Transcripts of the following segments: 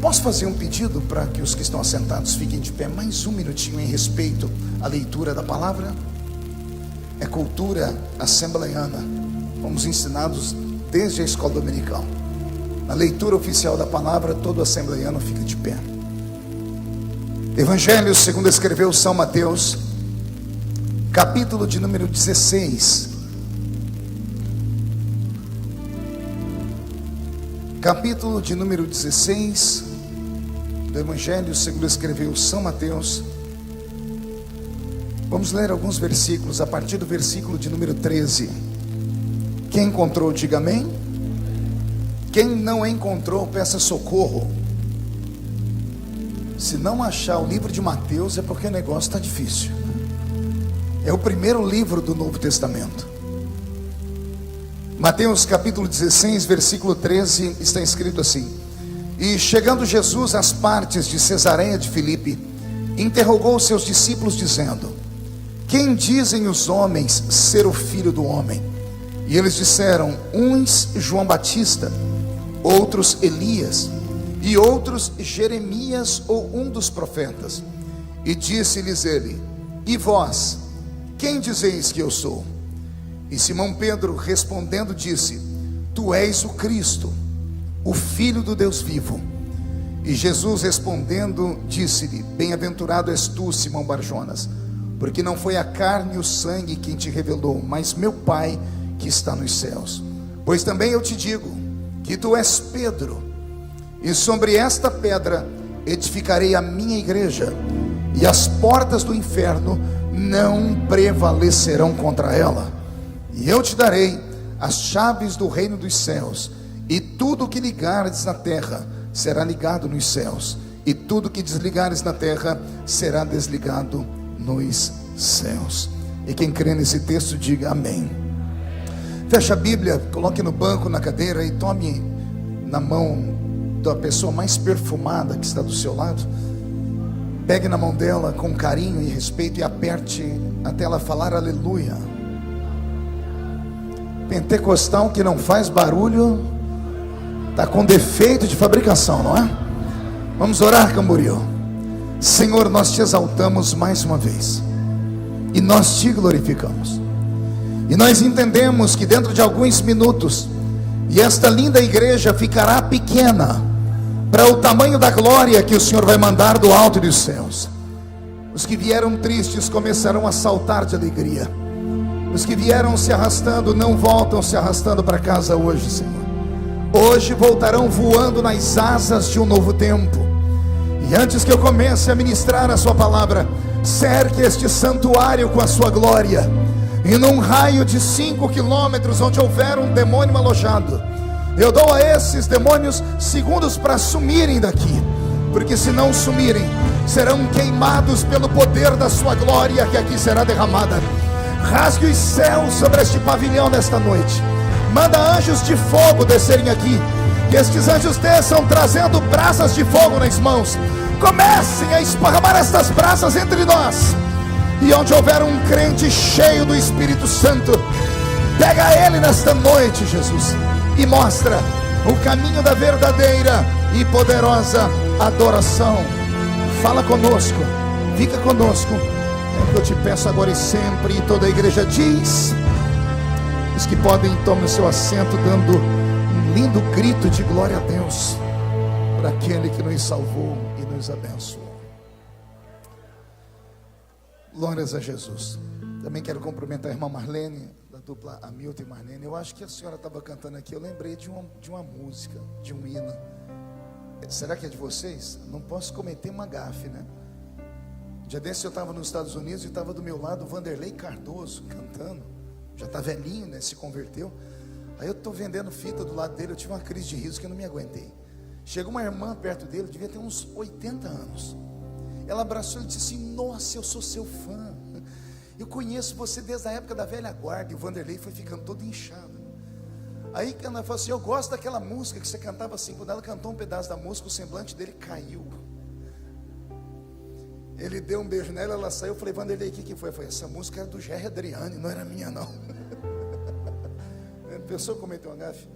Posso fazer um pedido para que os que estão assentados fiquem de pé mais um minutinho em respeito à leitura da palavra? É cultura assembleiana. Fomos ensinados desde a escola dominical. Na leitura oficial da palavra, todo assembleiano fica de pé. Evangelho segundo escreveu São Mateus, capítulo de número 16. Capítulo de número 16 do Evangelho segundo escreveu São Mateus. Vamos ler alguns versículos, a partir do versículo de número 13. Quem encontrou, diga amém. Quem não encontrou, peça socorro. Se não achar o livro de Mateus, é porque o negócio está difícil. É o primeiro livro do Novo Testamento. Mateus capítulo 16, versículo 13, está escrito assim: E chegando Jesus às partes de Cesareia de Filipe, interrogou seus discípulos dizendo: Quem dizem os homens ser o Filho do Homem? E eles disseram: uns João Batista, outros Elias, e outros Jeremias ou um dos profetas. E disse-lhes ele: E vós, quem dizeis que eu sou? E Simão Pedro respondendo disse: Tu és o Cristo, o Filho do Deus vivo. E Jesus respondendo disse-lhe: Bem-aventurado és tu, Simão Barjonas, porque não foi a carne e o sangue quem te revelou, mas meu Pai que está nos céus. Pois também eu te digo que tu és Pedro, e sobre esta pedra edificarei a minha igreja, e as portas do inferno não prevalecerão contra ela. E eu te darei as chaves do reino dos céus, e tudo que ligares na terra será ligado nos céus, e tudo que desligares na terra será desligado nos céus. E quem crê nesse texto diga amém. Feche a Bíblia, coloque no banco, na cadeira, e tome na mão da pessoa mais perfumada que está do seu lado. Pegue na mão dela com carinho e respeito e aperte até ela falar aleluia. Pentecostal que não faz barulho está com defeito de fabricação, não é? Vamos orar, Camboriú. Senhor, nós te exaltamos mais uma vez, e nós te glorificamos, e nós entendemos que dentro de alguns minutos, e esta linda igreja ficará pequena para o tamanho da glória que o Senhor vai mandar do alto dos céus. Os que vieram tristes começarão a saltar de alegria. Os que vieram se arrastando não voltam se arrastando para casa hoje, Senhor. Hoje voltarão voando nas asas de um novo tempo. E antes que eu comece a ministrar a sua palavra, cerque este santuário com a sua glória, e num raio de 5 quilômetros onde houver um demônio alojado, eu dou a esses demônios segundos para sumirem daqui, porque se não sumirem, serão queimados pelo poder da sua glória que aqui será derramada. Rasgue os céus sobre este pavilhão nesta noite. Manda anjos de fogo descerem aqui, que estes anjos desçam trazendo brasas de fogo nas mãos. Comecem a esparramar estas brasas entre nós. E onde houver um crente cheio do Espírito Santo, pega ele nesta noite, Jesus, e mostra o caminho da verdadeira e poderosa adoração. Fala conosco, fica conosco, é o que eu te peço agora e sempre. E toda a igreja diz: os que podem, tomem o seu assento, dando um lindo grito de glória a Deus por aquele que nos salvou e nos abençoou. Glórias a Jesus. Também quero cumprimentar a irmã Marlene, da dupla Hamilton e Marlene. Eu acho que a senhora estava cantando aqui, eu lembrei de uma música, de um hino. Será que é de vocês? Não posso cometer uma gafe, né? Dia desse eu estava nos Estados Unidos e estava do meu lado o Vanderlei Cardoso cantando. Já está velhinho, né? Se converteu. Aí eu estou vendendo fita do lado dele, eu tive uma crise de riso que eu não me aguentei. Chegou uma irmã perto dele, devia ter uns 80 anos. Ela abraçou e disse assim: nossa, eu sou seu fã, eu conheço você desde a época da velha guarda. E o Vanderlei foi ficando todo inchado. Aí ela falou assim: eu gosto daquela música que você cantava assim. Quando ela cantou um pedaço da música, o semblante dele caiu. Ele deu um beijo nela, ela saiu. Eu falei: Vanderlei, o que foi? Eu falei: essa música era do Jerry Adriane, não era minha não. A pessoa cometeu uma gafe.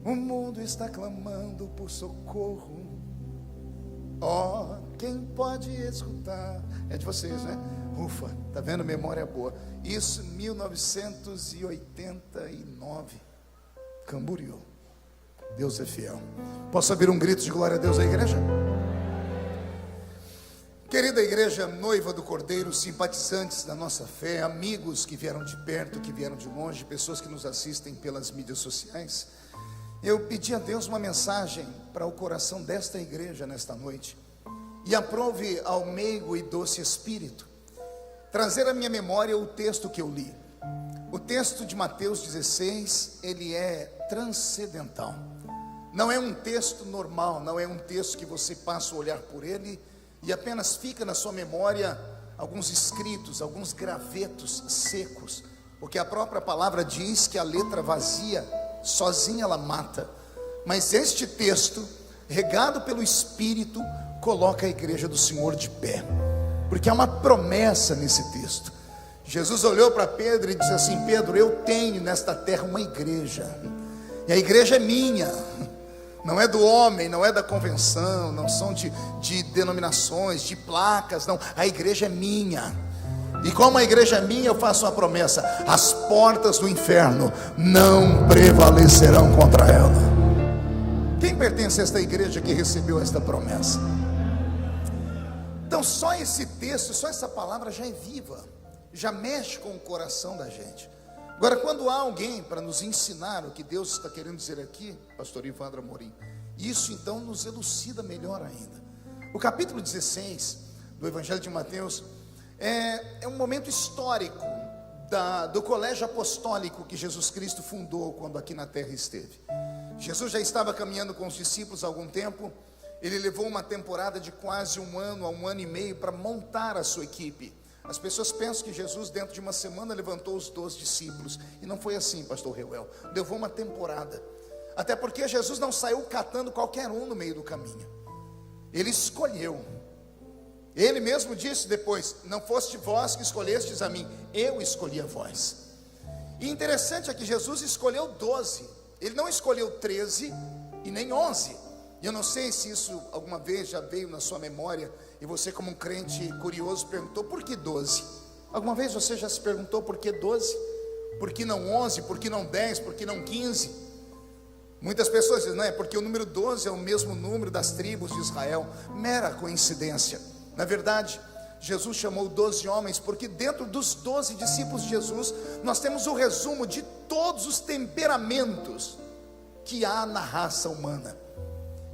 O mundo está clamando por socorro, Ó, quem pode escutar? É de vocês, né? Ufa, tá vendo? Memória boa. Isso, 1989, Camboriú. Deus é fiel. Posso ouvir um grito de glória a Deus à igreja? Querida igreja, noiva do Cordeiro, simpatizantes da nossa fé, amigos que vieram de perto, que vieram de longe, pessoas que nos assistem pelas mídias sociais, eu pedi a Deus uma mensagem para o coração desta igreja nesta noite, e aprove ao meigo e doce Espírito trazer à minha memória o texto que eu li. O texto de Mateus 16, ele é transcendental. Não é um texto normal, não é um texto que você passa a olhar por ele e apenas fica na sua memória alguns escritos, alguns gravetos secos, porque a própria palavra diz que a letra vazia, sozinha ela mata. Mas este texto, regado pelo Espírito, coloca a igreja do Senhor de pé, porque há uma promessa nesse texto. Jesus olhou para Pedro e disse assim: Pedro, eu tenho nesta terra uma igreja, e a igreja é minha, não é do homem, não é da convenção, não são de denominações, de placas, não, a igreja é minha. E como a igreja é minha, eu faço uma promessa: as portas do inferno não prevalecerão contra ela. Quem pertence a esta igreja que recebeu esta promessa? Então só esse texto, só essa palavra já é viva, já mexe com o coração da gente. Agora, quando há alguém para nos ensinar o que Deus está querendo dizer aqui, pastor Ivandro Amorim, isso então nos elucida melhor ainda. O capítulo 16 do Evangelho de Mateus é um momento histórico do colégio apostólico que Jesus Cristo fundou quando aqui na terra esteve. Jesus já estava caminhando com os discípulos há algum tempo. Ele levou uma temporada de quase um ano a um ano e meio para montar a sua equipe. As pessoas pensam que Jesus dentro de uma semana levantou os 12 discípulos, e não foi assim, pastor Reuel. Levou uma temporada, até porque Jesus não saiu catando qualquer um no meio do caminho. Ele escolheu. Ele mesmo disse depois: não foste vós que escolhestes a mim, eu escolhi a vós. E interessante é que Jesus escolheu 12, ele não escolheu 13 e nem 11. E eu não sei se isso alguma vez já veio na sua memória, e você, como um crente curioso, perguntou: por que 12? Alguma vez você já se perguntou por que 12? Por que não 11? Por que não 10? Por que não 15? Muitas pessoas dizem: não, é porque o número 12 é o mesmo número das tribos de Israel. Mera coincidência. Na verdade, Jesus chamou 12 homens, porque dentro dos 12 discípulos de Jesus, nós temos o resumo de todos os temperamentos que há na raça humana.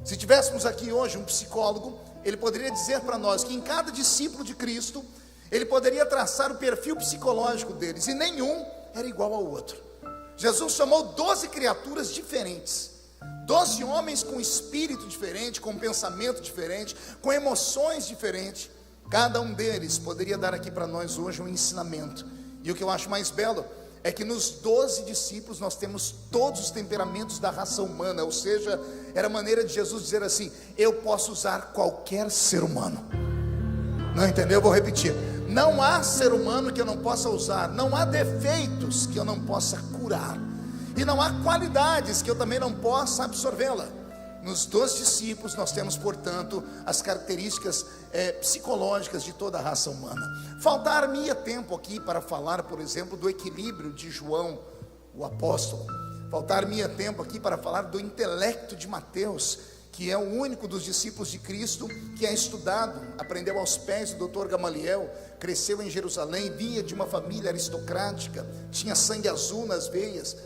Se tivéssemos aqui hoje um psicólogo, ele poderia dizer para nós que em cada discípulo de Cristo, ele poderia traçar o perfil psicológico deles, e nenhum era igual ao outro. Jesus chamou 12 criaturas diferentes, 12 homens com espírito diferente, com pensamento diferente, com emoções diferentes. Cada um deles poderia dar aqui para nós hoje um ensinamento. E o que eu acho mais belo é que nos 12 discípulos nós temos todos os temperamentos da raça humana. Ou seja, era a maneira de Jesus dizer assim: eu posso usar qualquer ser humano. Não entendeu? Eu vou repetir: não há ser humano que eu não possa usar, não há defeitos que eu não possa curar, e não há qualidades que eu também não possa absorvê-la. Nos 12 discípulos nós temos, portanto, as características psicológicas de toda a raça humana. Faltar-me tempo aqui para falar, por exemplo, do equilíbrio de João, o apóstolo. Faltar-me tempo aqui para falar do intelecto de Mateus, que é o único dos discípulos de Cristo que é estudado, aprendeu aos pés do Dr. Gamaliel, cresceu em Jerusalém, vinha de uma família aristocrática, tinha sangue azul nas veias.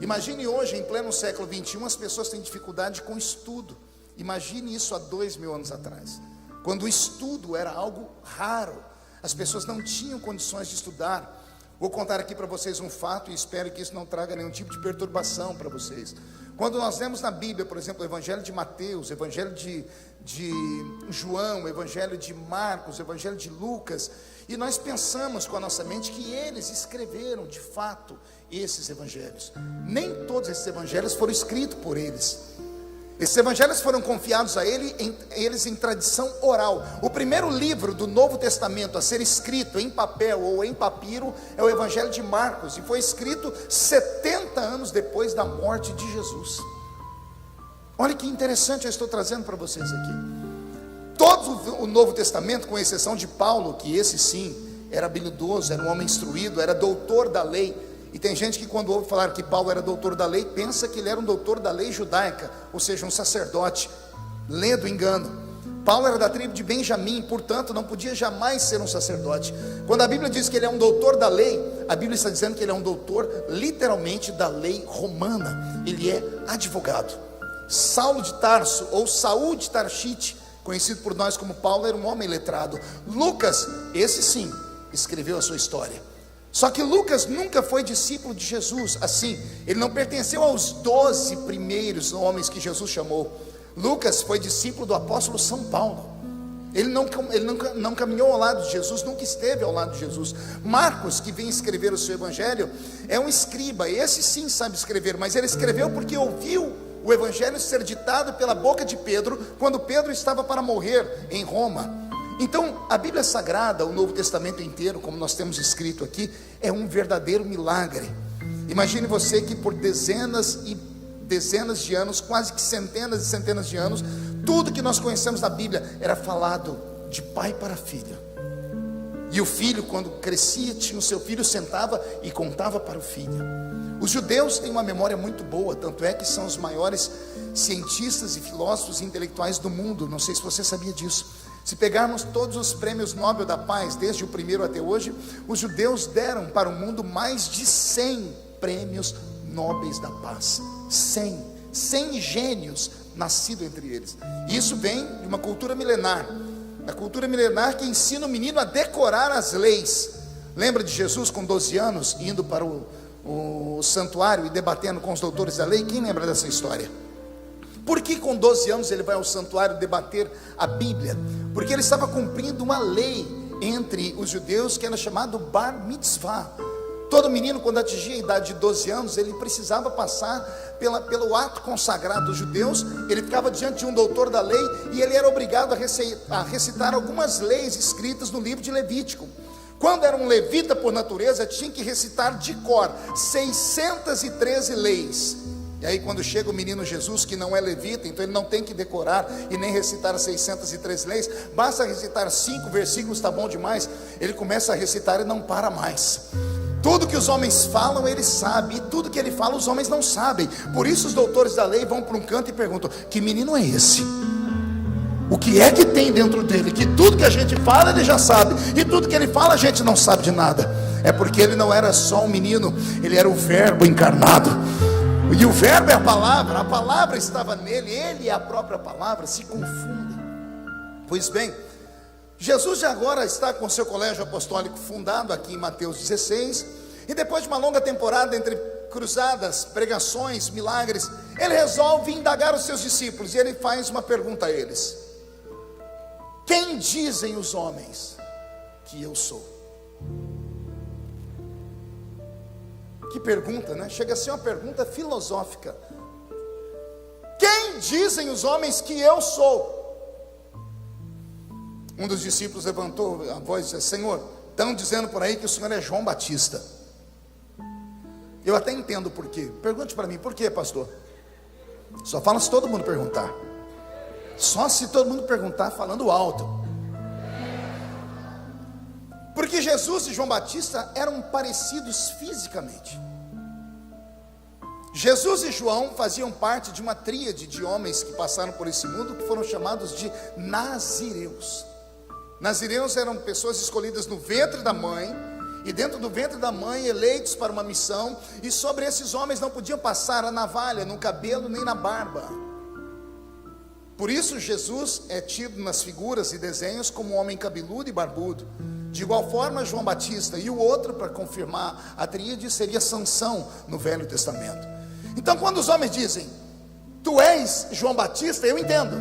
Imagine hoje, em pleno século 21, as pessoas têm dificuldade com estudo. Imagine isso há 2000 anos atrás, quando o estudo era algo raro, as pessoas não tinham condições de estudar. Vou contar aqui para vocês um fato, e espero que isso não traga nenhum tipo de perturbação para vocês. Quando nós lemos na Bíblia, por exemplo, o Evangelho de Mateus, o Evangelho de João, o Evangelho de Marcos, o Evangelho de Lucas, e nós pensamos com a nossa mente que eles escreveram de fato esses evangelhos. Nem todos esses evangelhos foram escritos por eles. Esses evangelhos foram confiados a eles em tradição oral. O primeiro livro do Novo Testamento a ser escrito em papel ou em papiro é o Evangelho de Marcos, e foi escrito 70 anos depois da morte de Jesus. Olha que interessante eu estou trazendo para vocês aqui. todo o Novo Testamento, com exceção de Paulo, que esse sim era habilidoso, era um homem instruído, era doutor da lei. E tem gente que quando ouve falar que Paulo era doutor da lei, pensa que ele era um doutor da lei judaica, ou seja, um sacerdote. Lê do engano. Paulo era da tribo de Benjamim, portanto não podia jamais ser um sacerdote. Quando a Bíblia diz que ele é um doutor da lei, a Bíblia está dizendo que ele é um doutor literalmente da lei romana. Ele é advogado. Saulo de Tarso, ou Saul de Tarshite, conhecido por nós como Paulo, era um homem letrado. Lucas, esse sim, escreveu a sua história. Só que Lucas nunca foi discípulo de Jesus. Assim, ele não pertenceu aos 12 primeiros homens que Jesus chamou. Lucas foi discípulo do apóstolo São Paulo. Ele não caminhou ao lado de Jesus, nunca esteve ao lado de Jesus. Marcos, que vem escrever o seu evangelho, é um escriba. Esse sim sabe escrever, mas ele escreveu porque ouviu o evangelho ser ditado pela boca de Pedro, quando Pedro estava para morrer em Roma. Então, a Bíblia Sagrada, o Novo Testamento inteiro, como nós temos escrito aqui, é um verdadeiro milagre. Imagine você que por dezenas e dezenas de anos, quase que centenas e centenas de anos, tudo que nós conhecemos da Bíblia era falado de pai para filho. E o filho, quando crescia, tinha o seu filho, sentava e contava para o filho. Os judeus têm uma memória muito boa, tanto é que são os maiores cientistas e filósofos e intelectuais do mundo. Não sei se você sabia disso. Se pegarmos todos os prêmios Nobel da Paz, desde o primeiro até hoje, os judeus deram para o mundo mais de 100 prêmios Nobel da Paz. 100 gênios nascidos entre eles. E isso vem de uma cultura milenar. A cultura milenar que ensina o menino a decorar as leis. Lembra de Jesus com 12 anos, indo para o santuário e debatendo com os doutores da lei? Quem lembra dessa história? Por que com 12 anos ele vai ao santuário debater a Bíblia? Porque ele estava cumprindo uma lei entre os judeus que era chamado Bar Mitzvah. Todo menino, quando atingia a idade de 12 anos, ele precisava passar pelo ato consagrado dos judeus. Ele ficava diante de um doutor da lei e ele era obrigado a recitar algumas leis escritas no livro de Levítico. Quando era um levita por natureza, tinha que recitar de cor 613 leis. E aí quando chega o menino Jesus, que não é levita, então ele não tem que decorar e nem recitar as 603 leis, basta recitar 5 versículos, está bom demais. Ele começa a recitar e não para mais. Tudo que os homens falam, ele sabe, e tudo que ele fala, os homens não sabem. Por isso os doutores da lei vão para um canto e perguntam: que menino é esse? O que é que tem dentro dele? Que tudo que a gente fala, ele já sabe, e tudo que ele fala, a gente não sabe de nada. É porque ele não era só um menino, ele era o Verbo encarnado. E o Verbo é a palavra estava nele, ele e a própria palavra se confundem. Pois bem, Jesus já agora está com seu colégio apostólico fundado aqui em Mateus 16, e depois de uma longa temporada entre cruzadas, pregações, milagres, ele resolve indagar os seus discípulos, e ele faz uma pergunta a eles: quem dizem os homens que eu sou? Que pergunta, né? Chega a ser uma pergunta filosófica. Quem dizem os homens que eu sou? Um dos discípulos levantou a voz e disse: Senhor, estão dizendo por aí que o Senhor é João Batista. Eu até entendo por quê. Pergunte para mim, por quê, pastor? Só fala se todo mundo perguntar. Só se todo mundo perguntar falando alto. Porque Jesus e João Batista eram parecidos fisicamente. Jesus e João faziam parte de uma tríade de homens que passaram por esse mundo, que foram chamados de nazireus. Nazireus eram pessoas escolhidas no ventre da mãe, e dentro do ventre da mãe, eleitos para uma missão, e sobre esses homens não podiam passar a navalha no cabelo nem na barba. Por isso Jesus é tido nas figuras e desenhos como um homem cabeludo e barbudo. De igual forma João Batista, e o outro, para confirmar a tríade, seria Sansão no Velho Testamento. Então quando os homens dizem: tu és João Batista, eu entendo,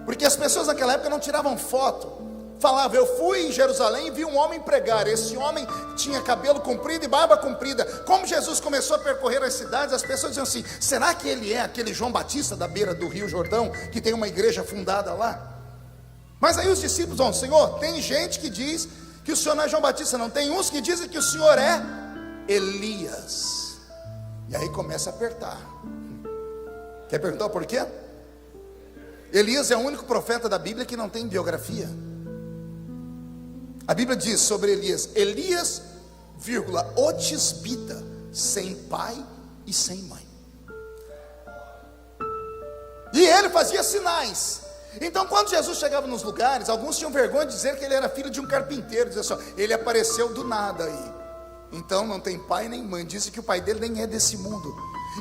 porque as pessoas naquela época não tiravam foto. Falava: eu fui em Jerusalém e vi um homem pregar. Esse homem tinha cabelo comprido e barba comprida. Como Jesus começou a percorrer as cidades, as pessoas diziam assim: será que ele é aquele João Batista da beira do Rio Jordão, que tem uma igreja fundada lá? Mas aí os discípulos vão: Senhor, tem gente que diz que o Senhor não é João Batista, não. Tem uns que dizem que o Senhor é Elias. E aí começa a apertar. Quer perguntar por quê? Elias é o único profeta da Bíblia que não tem biografia. A Bíblia diz sobre Elias: Elias, o tisbita, sem pai e sem mãe. E ele fazia sinais. Então quando Jesus chegava nos lugares, alguns tinham vergonha de dizer que ele era filho de um carpinteiro. Dizia só, ele apareceu do nada aí. Então não tem pai nem mãe. Dizem que o pai dele nem é desse mundo.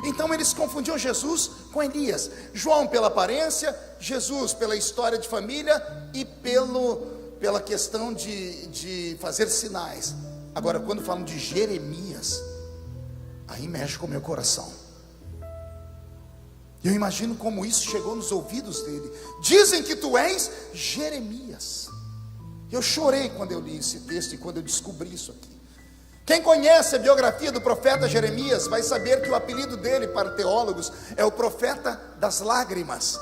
Então eles confundiam Jesus com Elias. João pela aparência, Jesus pela história de família e pela questão de fazer sinais. Agora quando falam de Jeremias, aí mexe com o meu coração. Eu imagino como isso chegou nos ouvidos dele. Dizem que tu és Jeremias. Eu chorei quando eu li esse texto e quando eu descobri isso aqui. Quem conhece a biografia do profeta Jeremias vai saber que o apelido dele para teólogos é o profeta das lágrimas.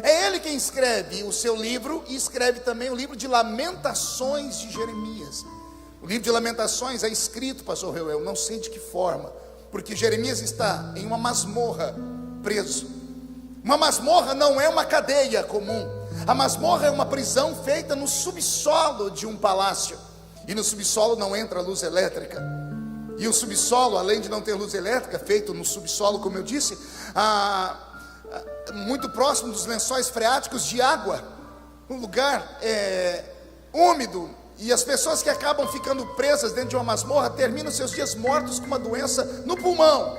É ele quem escreve o seu livro e escreve também o livro de Lamentações de Jeremias. O livro de Lamentações é escrito, pastor Reuel, não sei de que forma, porque Jeremias está em uma masmorra, preso. Uma masmorra não é uma cadeia comum. A masmorra é uma prisão feita no subsolo de um palácio. E no subsolo não entra luz elétrica. E o subsolo, além de não ter luz elétrica, feito no subsolo, como eu disse, muito próximo dos lençóis freáticos de água. Um lugar úmido. E as pessoas que acabam ficando presas dentro de uma masmorra terminam seus dias mortos com uma doença no pulmão,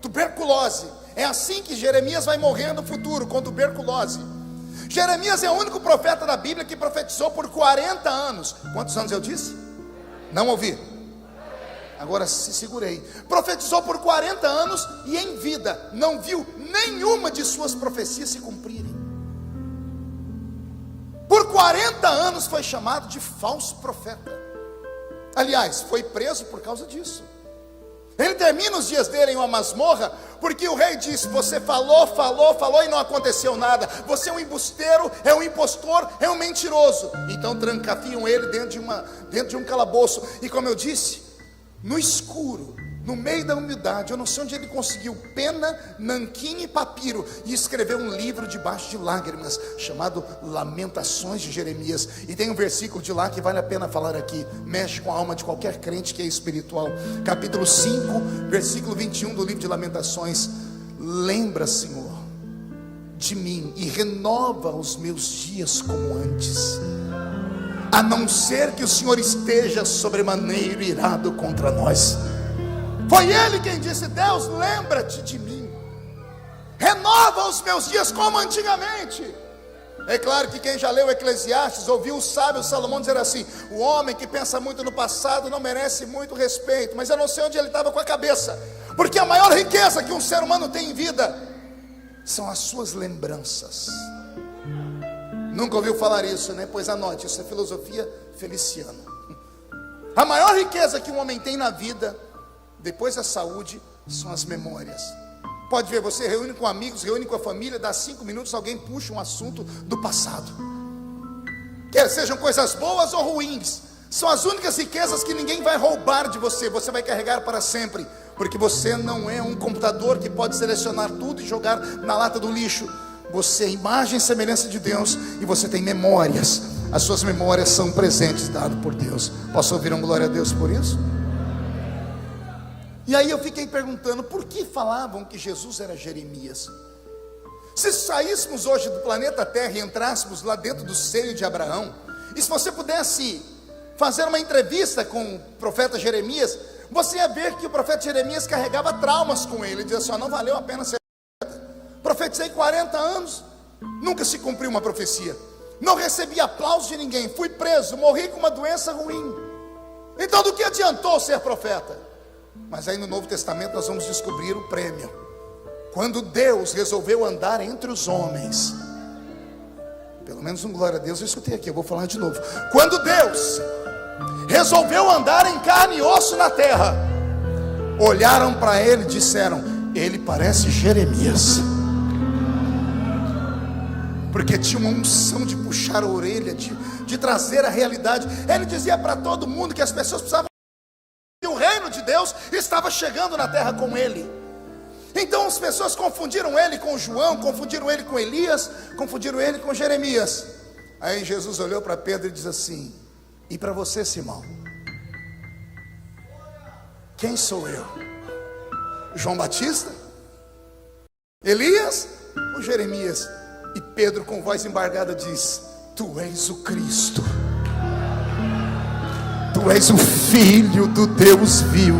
tuberculose. É assim que Jeremias vai morrer no futuro, com tuberculose. Jeremias é o único profeta da Bíblia que profetizou por 40 anos. Quantos anos eu disse? Não ouvi. Agora se segurei. Profetizou por 40 anos e em vida não viu nenhuma de suas profecias se cumprirem. Por 40 anos foi chamado de falso profeta. Aliás, foi preso por causa disso. Ele termina os dias dele em uma masmorra, porque o rei disse: você falou e não aconteceu nada. Você é um embusteiro, é um impostor, é um mentiroso. Então trancafiam ele dentro de um calabouço. E como eu disse, no escuro, no meio da humildade, eu não sei onde ele conseguiu pena, nanquim e papiro, e escreveu um livro debaixo de lágrimas, chamado Lamentações de Jeremias. E tem um versículo de lá que vale a pena falar aqui, mexe com a alma de qualquer crente que é espiritual. Capítulo 5, versículo 21 do livro de Lamentações: lembra, Senhor, de mim e renova os meus dias como antes, a não ser que o Senhor esteja sobremaneiro irado contra nós. Foi ele quem disse: Deus, lembra-te de mim, renova os meus dias como antigamente. É claro que quem já leu Eclesiastes ouviu o sábio Salomão dizer assim: o homem que pensa muito no passado não merece muito respeito. Mas eu não sei onde ele estava com a cabeça, porque a maior riqueza que um ser humano tem em vida são as suas lembranças. Nunca ouviu falar isso, né? Pois anote, isso é filosofia feliciana. A maior riqueza que um homem tem na vida, depois da saúde, são as memórias. Pode ver, você reúne com amigos, reúne com a família, dá 5 minutos, alguém puxa um assunto do passado. Quer sejam coisas boas ou ruins, são as únicas riquezas que ninguém vai roubar de você. Você vai carregar para sempre, porque você não é um computador que pode selecionar tudo e jogar na lata do lixo. Você é imagem e semelhança de Deus, e você tem memórias. As suas memórias são presentes dados por Deus. Posso ouvir um glória a Deus por isso? E aí eu fiquei perguntando, por que falavam que Jesus era Jeremias? Se saíssemos hoje do planeta Terra e entrássemos lá dentro do seio de Abraão, e se você pudesse fazer uma entrevista com o profeta Jeremias, você ia ver que o profeta Jeremias carregava traumas com ele. Ele dizia assim: não valeu a pena ser profeta. Profetizei 40 anos, nunca se cumpriu uma profecia, não recebi aplauso de ninguém, fui preso, morri com uma doença ruim. Então do que adiantou ser profeta? Mas aí no Novo Testamento nós vamos descobrir o prêmio. Quando Deus resolveu andar entre os homens, pelo menos um glória a Deus eu escutei aqui, eu vou falar de novo. Quando Deus resolveu andar em carne e osso na terra, olharam para ele e disseram: ele parece Jeremias. Porque tinha uma unção de puxar a orelha, de trazer a realidade. Ele dizia para todo mundo que as pessoas precisavam, e o reino de Deus estava chegando na terra com ele. Então as pessoas confundiram ele com João, confundiram ele com Elias, confundiram ele com Jeremias. Aí Jesus olhou para Pedro e disse assim: e para você, Simão, quem sou eu? João Batista? Elias ou Jeremias? E Pedro, com voz embargada, diz: tu és o Cristo, tu és o Filho do Deus vivo.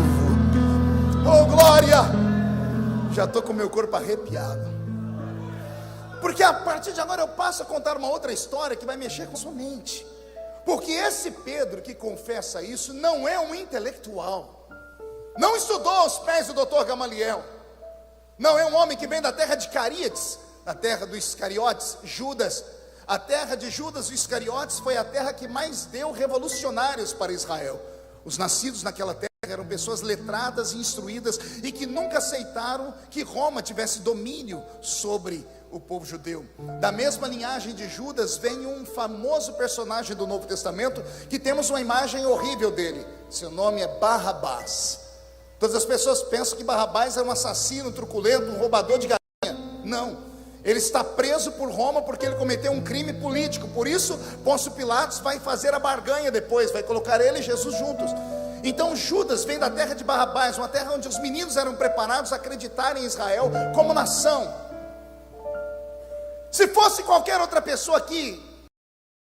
Oh glória! Já estou com meu corpo arrepiado, porque a partir de agora eu passo a contar uma outra história que vai mexer com sua mente. Porque esse Pedro que confessa isso não é um intelectual, não estudou aos pés do Dr. Gamaliel, não é um homem que vem da terra de Caríades, da terra dos Iscariotes, Judas. A terra de Judas e Iscariotes foi a terra que mais deu revolucionários para Israel. Os nascidos naquela terra eram pessoas letradas e instruídas, e que nunca aceitaram que Roma tivesse domínio sobre o povo judeu. Da mesma linhagem de Judas vem um famoso personagem do Novo Testamento, que temos uma imagem horrível dele. Seu nome é Barrabás. Todas as pessoas pensam que Barrabás era um assassino, truculento, um roubador de galinha. Não, ele está preso por Roma porque ele cometeu um crime político. Por isso Pôncio Pilatos vai fazer a barganha depois, vai colocar ele e Jesus juntos. Então Judas vem da terra de Barrabás, uma terra onde os meninos eram preparados a acreditar em Israel como nação. Se fosse qualquer outra pessoa aqui,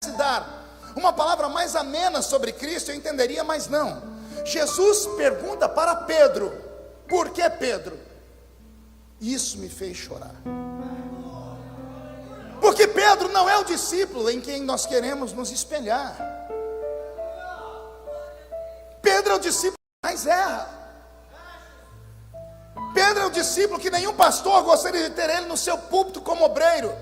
se dar uma palavra mais amena sobre Cristo, eu entenderia, mas não. Jesus pergunta para Pedro: por que Pedro? Isso me fez chorar. Porque Pedro não é o discípulo em quem nós queremos nos espelhar. Pedro é o discípulo que mais erra. Pedro é o discípulo que nenhum pastor gostaria de ter ele no seu púlpito como obreiro,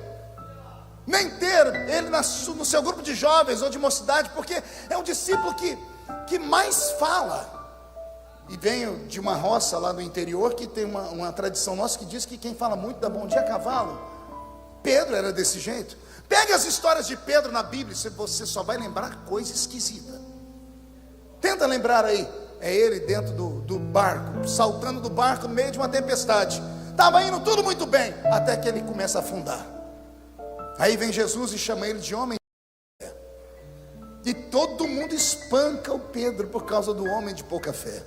nem ter ele no seu grupo de jovens ou de mocidade, porque é um discípulo que mais fala. E venho de uma roça lá do interior que tem uma tradição nossa que diz que quem fala muito dá bom dia a cavalo. Pedro era desse jeito. Pegue as histórias de Pedro na Bíblia, você só vai lembrar coisa esquisita. Tenta lembrar aí. É ele dentro do barco, saltando do barco no meio de uma tempestade. Estava indo tudo muito bem, até que ele começa a afundar. Aí vem Jesus e chama ele de homem de pouca fé. E todo mundo espanca o Pedro por causa do homem de pouca fé.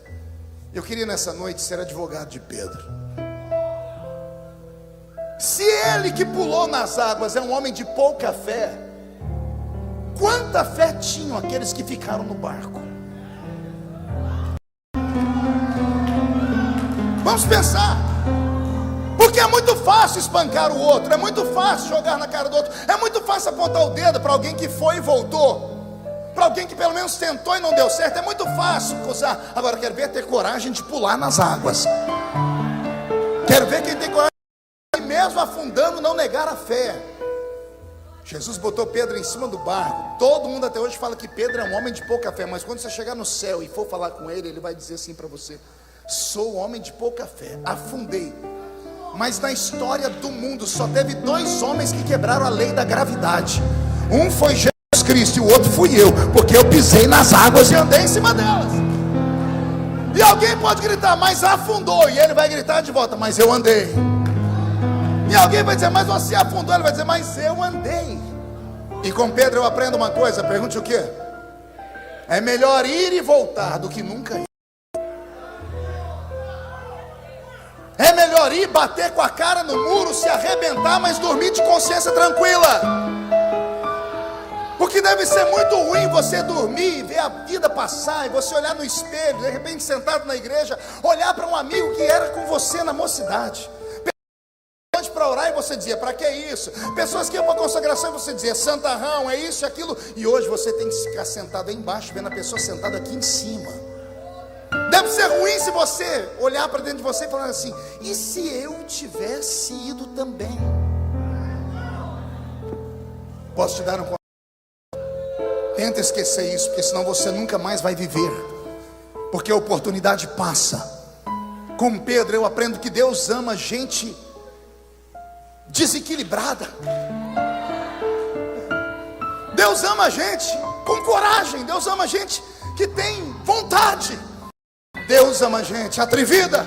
Eu queria nessa noite ser advogado de Pedro. Se ele que pulou nas águas é um homem de pouca fé, quanta fé tinham aqueles que ficaram no barco? Vamos pensar. Porque é muito fácil espancar o outro, é muito fácil jogar na cara do outro, é muito fácil apontar o dedo para alguém que foi e voltou, para alguém que pelo menos tentou e não deu certo. É muito fácil acusar. Agora quero ver ter coragem de pular nas águas. Quero ver quem tem coragem de, mesmo afundando, não negar a fé. Jesus botou Pedro em cima do barco. Todo mundo até hoje fala que Pedro é um homem de pouca fé, mas quando você chegar no céu e for falar com ele, ele vai dizer assim para você: sou homem de pouca fé, afundei. Mas na história do mundo só teve dois homens que quebraram a lei da gravidade. Um foi Jesus Cristo e o outro fui eu, porque eu pisei nas águas e andei em cima delas. E alguém pode gritar, mas afundou, e ele vai gritar de volta, mas eu andei. E alguém vai dizer, mas você afundou, ele vai dizer, mas eu andei. E com Pedro eu aprendo uma coisa, pergunte o quê? É melhor ir e voltar do que nunca ir. É melhor ir, bater com a cara no muro, se arrebentar, mas dormir de consciência tranquila. Porque deve ser muito ruim você dormir, ver a vida passar, e você olhar no espelho, de repente sentado na igreja, olhar para um amigo que era com você na mocidade. Pessoas para orar e você dizia, para que isso? Pessoas que iam para a consagração e você dizia, santarrão, é isso, é aquilo. E hoje você tem que ficar sentado aí embaixo, vendo a pessoa sentada aqui em cima. Deve ser ruim se você olhar para dentro de você e falar assim, e se eu tivesse ido também? Posso te dar um conselho? Tenta esquecer isso, porque senão você nunca mais vai viver. Porque a oportunidade passa. Com Pedro eu aprendo que Deus ama gente desequilibrada. Deus ama gente com coragem. Deus ama gente que tem vontade. Deus ama gente atrevida.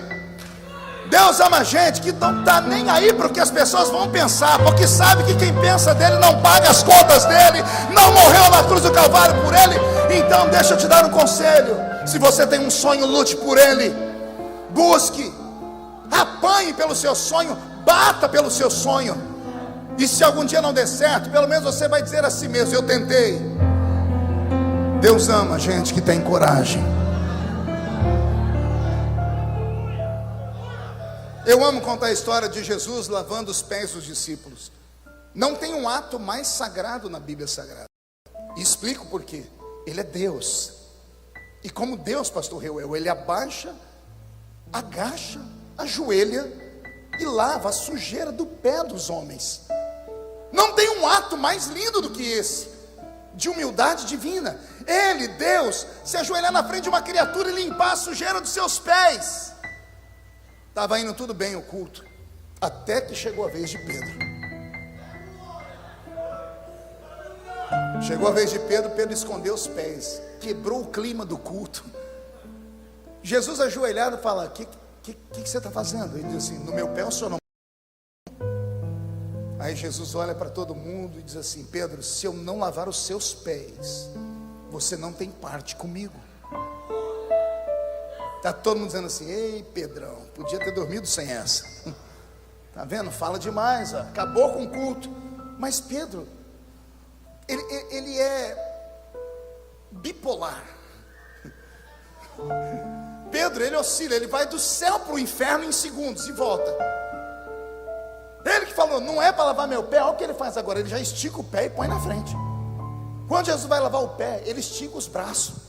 Deus ama gente que não está nem aí para o que as pessoas vão pensar, porque sabe que quem pensa dele não paga as contas dele, não morreu na cruz do Calvário por ele. Então deixa eu te dar um conselho: se você tem um sonho, lute por ele, busque, apanhe pelo seu sonho, bata pelo seu sonho. E se algum dia não der certo, pelo menos você vai dizer a si mesmo: eu tentei. Deus ama gente que tem coragem. Eu amo contar a história de Jesus lavando os pés dos discípulos. Não tem um ato mais sagrado na Bíblia Sagrada. E explico por quê. Ele é Deus. E como Deus, pastor Reuel, ele abaixa, agacha, ajoelha e lava a sujeira do pé dos homens. Não tem um ato mais lindo do que esse, de humildade divina. Ele, Deus, se ajoelhar na frente de uma criatura e limpar a sujeira dos seus pés. Estava indo tudo bem o culto, até que chegou a vez de Pedro. Chegou a vez de Pedro, Pedro escondeu os pés, quebrou o clima do culto. Jesus ajoelhado fala: o que você está fazendo? Ele diz assim: no meu pé o senhor não. Aí Jesus olha para todo mundo e diz assim: Pedro, se eu não lavar os seus pés, você não tem parte comigo. Está todo mundo dizendo assim: ei Pedrão, podia ter dormido sem essa. Está vendo? Fala demais, ó. Acabou com o culto. Mas Pedro, ele é bipolar. Pedro, ele oscila, ele vai do céu para o inferno em segundos e volta. Ele que falou: não é para lavar meu pé. Olha o que ele faz agora, ele já estica o pé e põe na frente. Quando Jesus vai lavar o pé, ele estica os braços.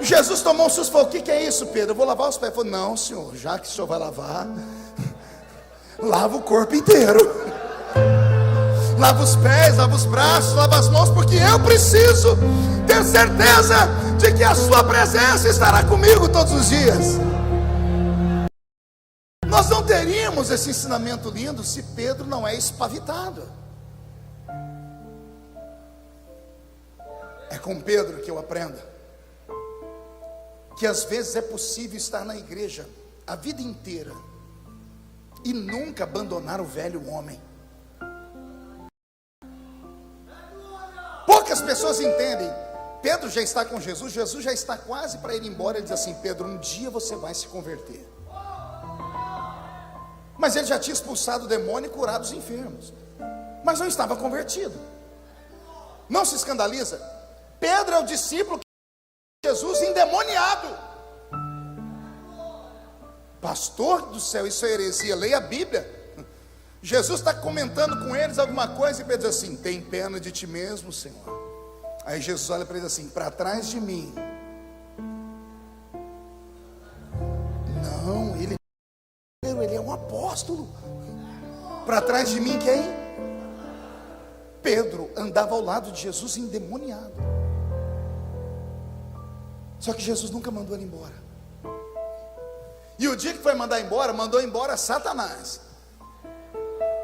Jesus tomou um susto e falou: o que é isso, Pedro? Eu vou lavar os pés. Ele falou: não, senhor, já que o senhor vai lavar, lava o corpo inteiro. Lava os pés, lava os braços, lava as mãos, porque eu preciso ter certeza de que a sua presença estará comigo todos os dias. Nós não teríamos esse ensinamento lindo se Pedro não é espavitado. É com Pedro que eu aprendo que às vezes é possível estar na igreja a vida inteira e nunca abandonar o velho homem. Poucas pessoas entendem. Pedro já está com Jesus, Jesus já está quase para ir embora. Ele diz assim: Pedro, um dia você vai se converter. Mas ele já tinha expulsado o demônio e curado os enfermos, mas não estava convertido. Não se escandaliza, Pedro é o discípulo que Jesus endemoniado. Pastor do céu, isso é heresia, leia a Bíblia. Jesus está comentando com eles alguma coisa e Pedro diz assim: tem pena de ti mesmo, Senhor? Aí Jesus olha para ele assim: para trás de mim. Não, ele é um apóstolo. Para trás de mim quem? Pedro andava ao lado de Jesus endemoniado. Só que Jesus nunca mandou ele embora. E o dia que foi mandar embora, mandou embora Satanás.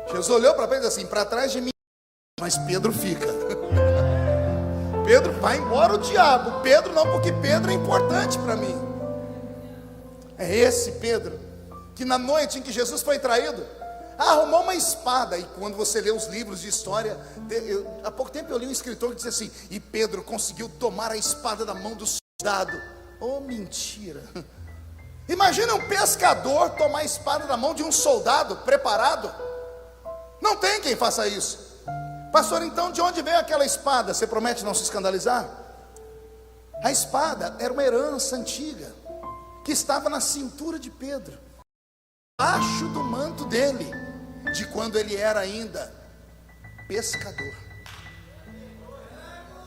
Jesus olhou para Pedro e disse assim: para trás de mim. Mas Pedro fica. Pedro vai embora o diabo. Pedro não, porque Pedro é importante para mim. É esse Pedro que na noite em que Jesus foi traído, arrumou uma espada. E quando você lê os livros de história, há pouco tempo eu li um escritor que disse assim: e Pedro conseguiu tomar a espada da mão do soldado. Oh, mentira. Imagina um pescador tomar a espada da mão de um soldado preparado. Não tem quem faça isso. Pastor, então de onde veio aquela espada? Você promete não se escandalizar? A espada era uma herança antiga que estava na cintura de Pedro, abaixo do manto dele, de quando ele era ainda pescador.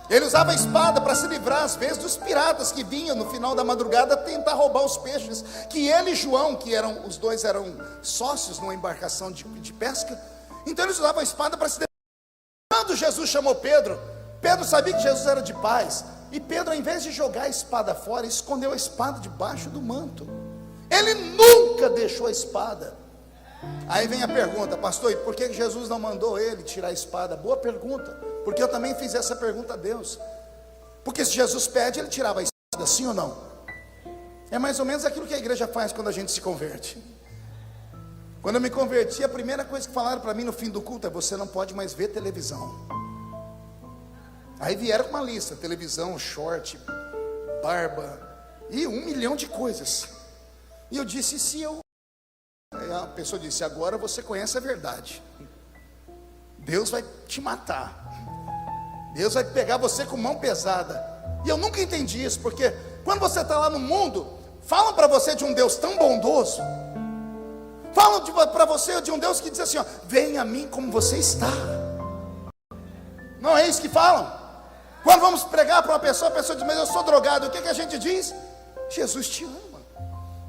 Ele usava a espada para se livrar às vezes dos piratas que vinham no final da madrugada tentar roubar os peixes que ele e João, que eram, os dois eram sócios numa embarcação de pesca. Então eles usavam a espada para se defender. Quando Jesus chamou Pedro, Pedro sabia que Jesus era de paz, e Pedro, ao invés de jogar a espada fora, escondeu a espada debaixo do manto. Ele nunca deixou a espada. Aí vem a pergunta: pastor, e por que Jesus não mandou ele tirar a espada? Boa pergunta, porque eu também fiz essa pergunta a Deus. Porque se Jesus pede, ele tirava a espada, sim ou não? É mais ou menos aquilo que a igreja faz quando a gente se converte. Quando eu me converti, a primeira coisa que falaram para mim no fim do culto é: você não pode mais ver televisão. Aí vieram com uma lista: televisão, short, barba e 1 milhão de coisas. E eu disse: se eu... Aí a pessoa disse: agora você conhece a verdade. Deus vai te matar. Deus vai pegar você com mão pesada. E eu nunca entendi isso, porque quando você está lá no mundo, falam para você de um Deus tão bondoso, falam para você de um Deus que diz assim, ó: venha a mim como você está. Não é isso que falam? Quando vamos pregar para uma pessoa, a pessoa diz: mas eu sou drogado. O que a gente diz? Jesus te ama.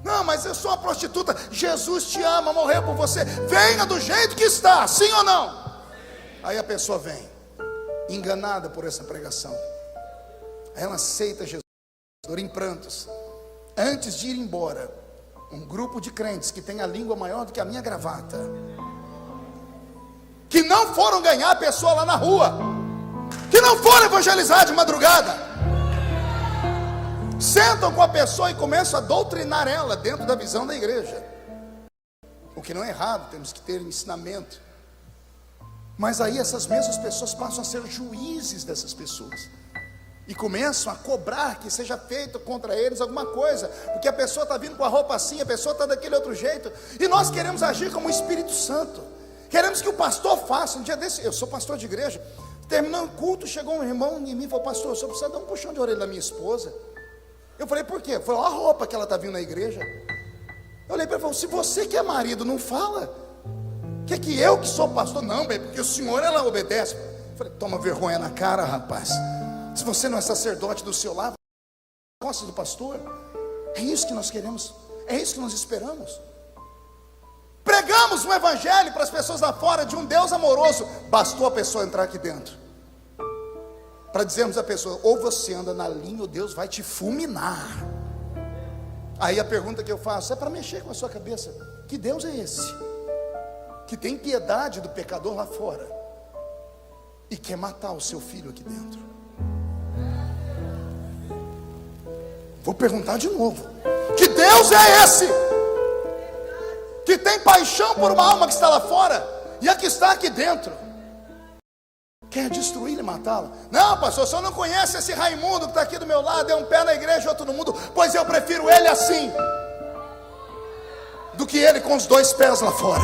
Não, mas eu sou uma prostituta. Jesus te ama, morreu por você. Venha do jeito que está, sim ou não? Aí a pessoa vem, enganada por essa pregação. Aí ela aceita Jesus, em prantos. Antes de ir embora, um grupo de crentes que tem a língua maior do que a minha gravata, que não foram ganhar a pessoa lá na rua, que não foram evangelizar de madrugada, sentam com a pessoa e começam a doutrinar ela dentro da visão da igreja. O que não é errado, temos que ter ensinamento. Mas aí essas mesmas pessoas passam a ser juízes dessas pessoas e começam a cobrar que seja feito contra eles alguma coisa, porque a pessoa está vindo com a roupa assim, a pessoa está daquele outro jeito, e nós queremos agir como o Espírito Santo, queremos que o pastor faça. Um dia desse, eu sou pastor de igreja, terminando o culto, chegou um irmão em mim e falou: pastor, eu só preciso dar um puxão de orelha da minha esposa. Eu falei: por quê? Ele falou: olha a roupa que ela está vindo na igreja. Eu olhei para ele e falei: se você que é marido não fala, que eu que sou pastor? Não, bem, porque o senhor, ela obedece. Eu falei: toma vergonha na cara, rapaz. Se você não é sacerdote do seu lar, gosta do pastor. É isso que nós queremos, é isso que nós esperamos. Pregamos um evangelho para as pessoas lá fora de um Deus amoroso. Bastou a pessoa entrar aqui dentro para dizermos à pessoa: ou você anda na linha ou Deus vai te fulminar. Aí a pergunta que eu faço é para mexer com a sua cabeça: que Deus é esse que tem piedade do pecador lá fora e quer matar o seu filho aqui dentro? Vou perguntar de novo: que Deus é esse que tem paixão por uma alma que está lá fora e a que está aqui dentro quer destruí-la e matá-la? Não, pastor, o senhor não conhece esse Raimundo que está aqui do meu lado, é um pé na igreja e outro no mundo. Pois eu prefiro ele assim do que ele com os 2 pés lá fora.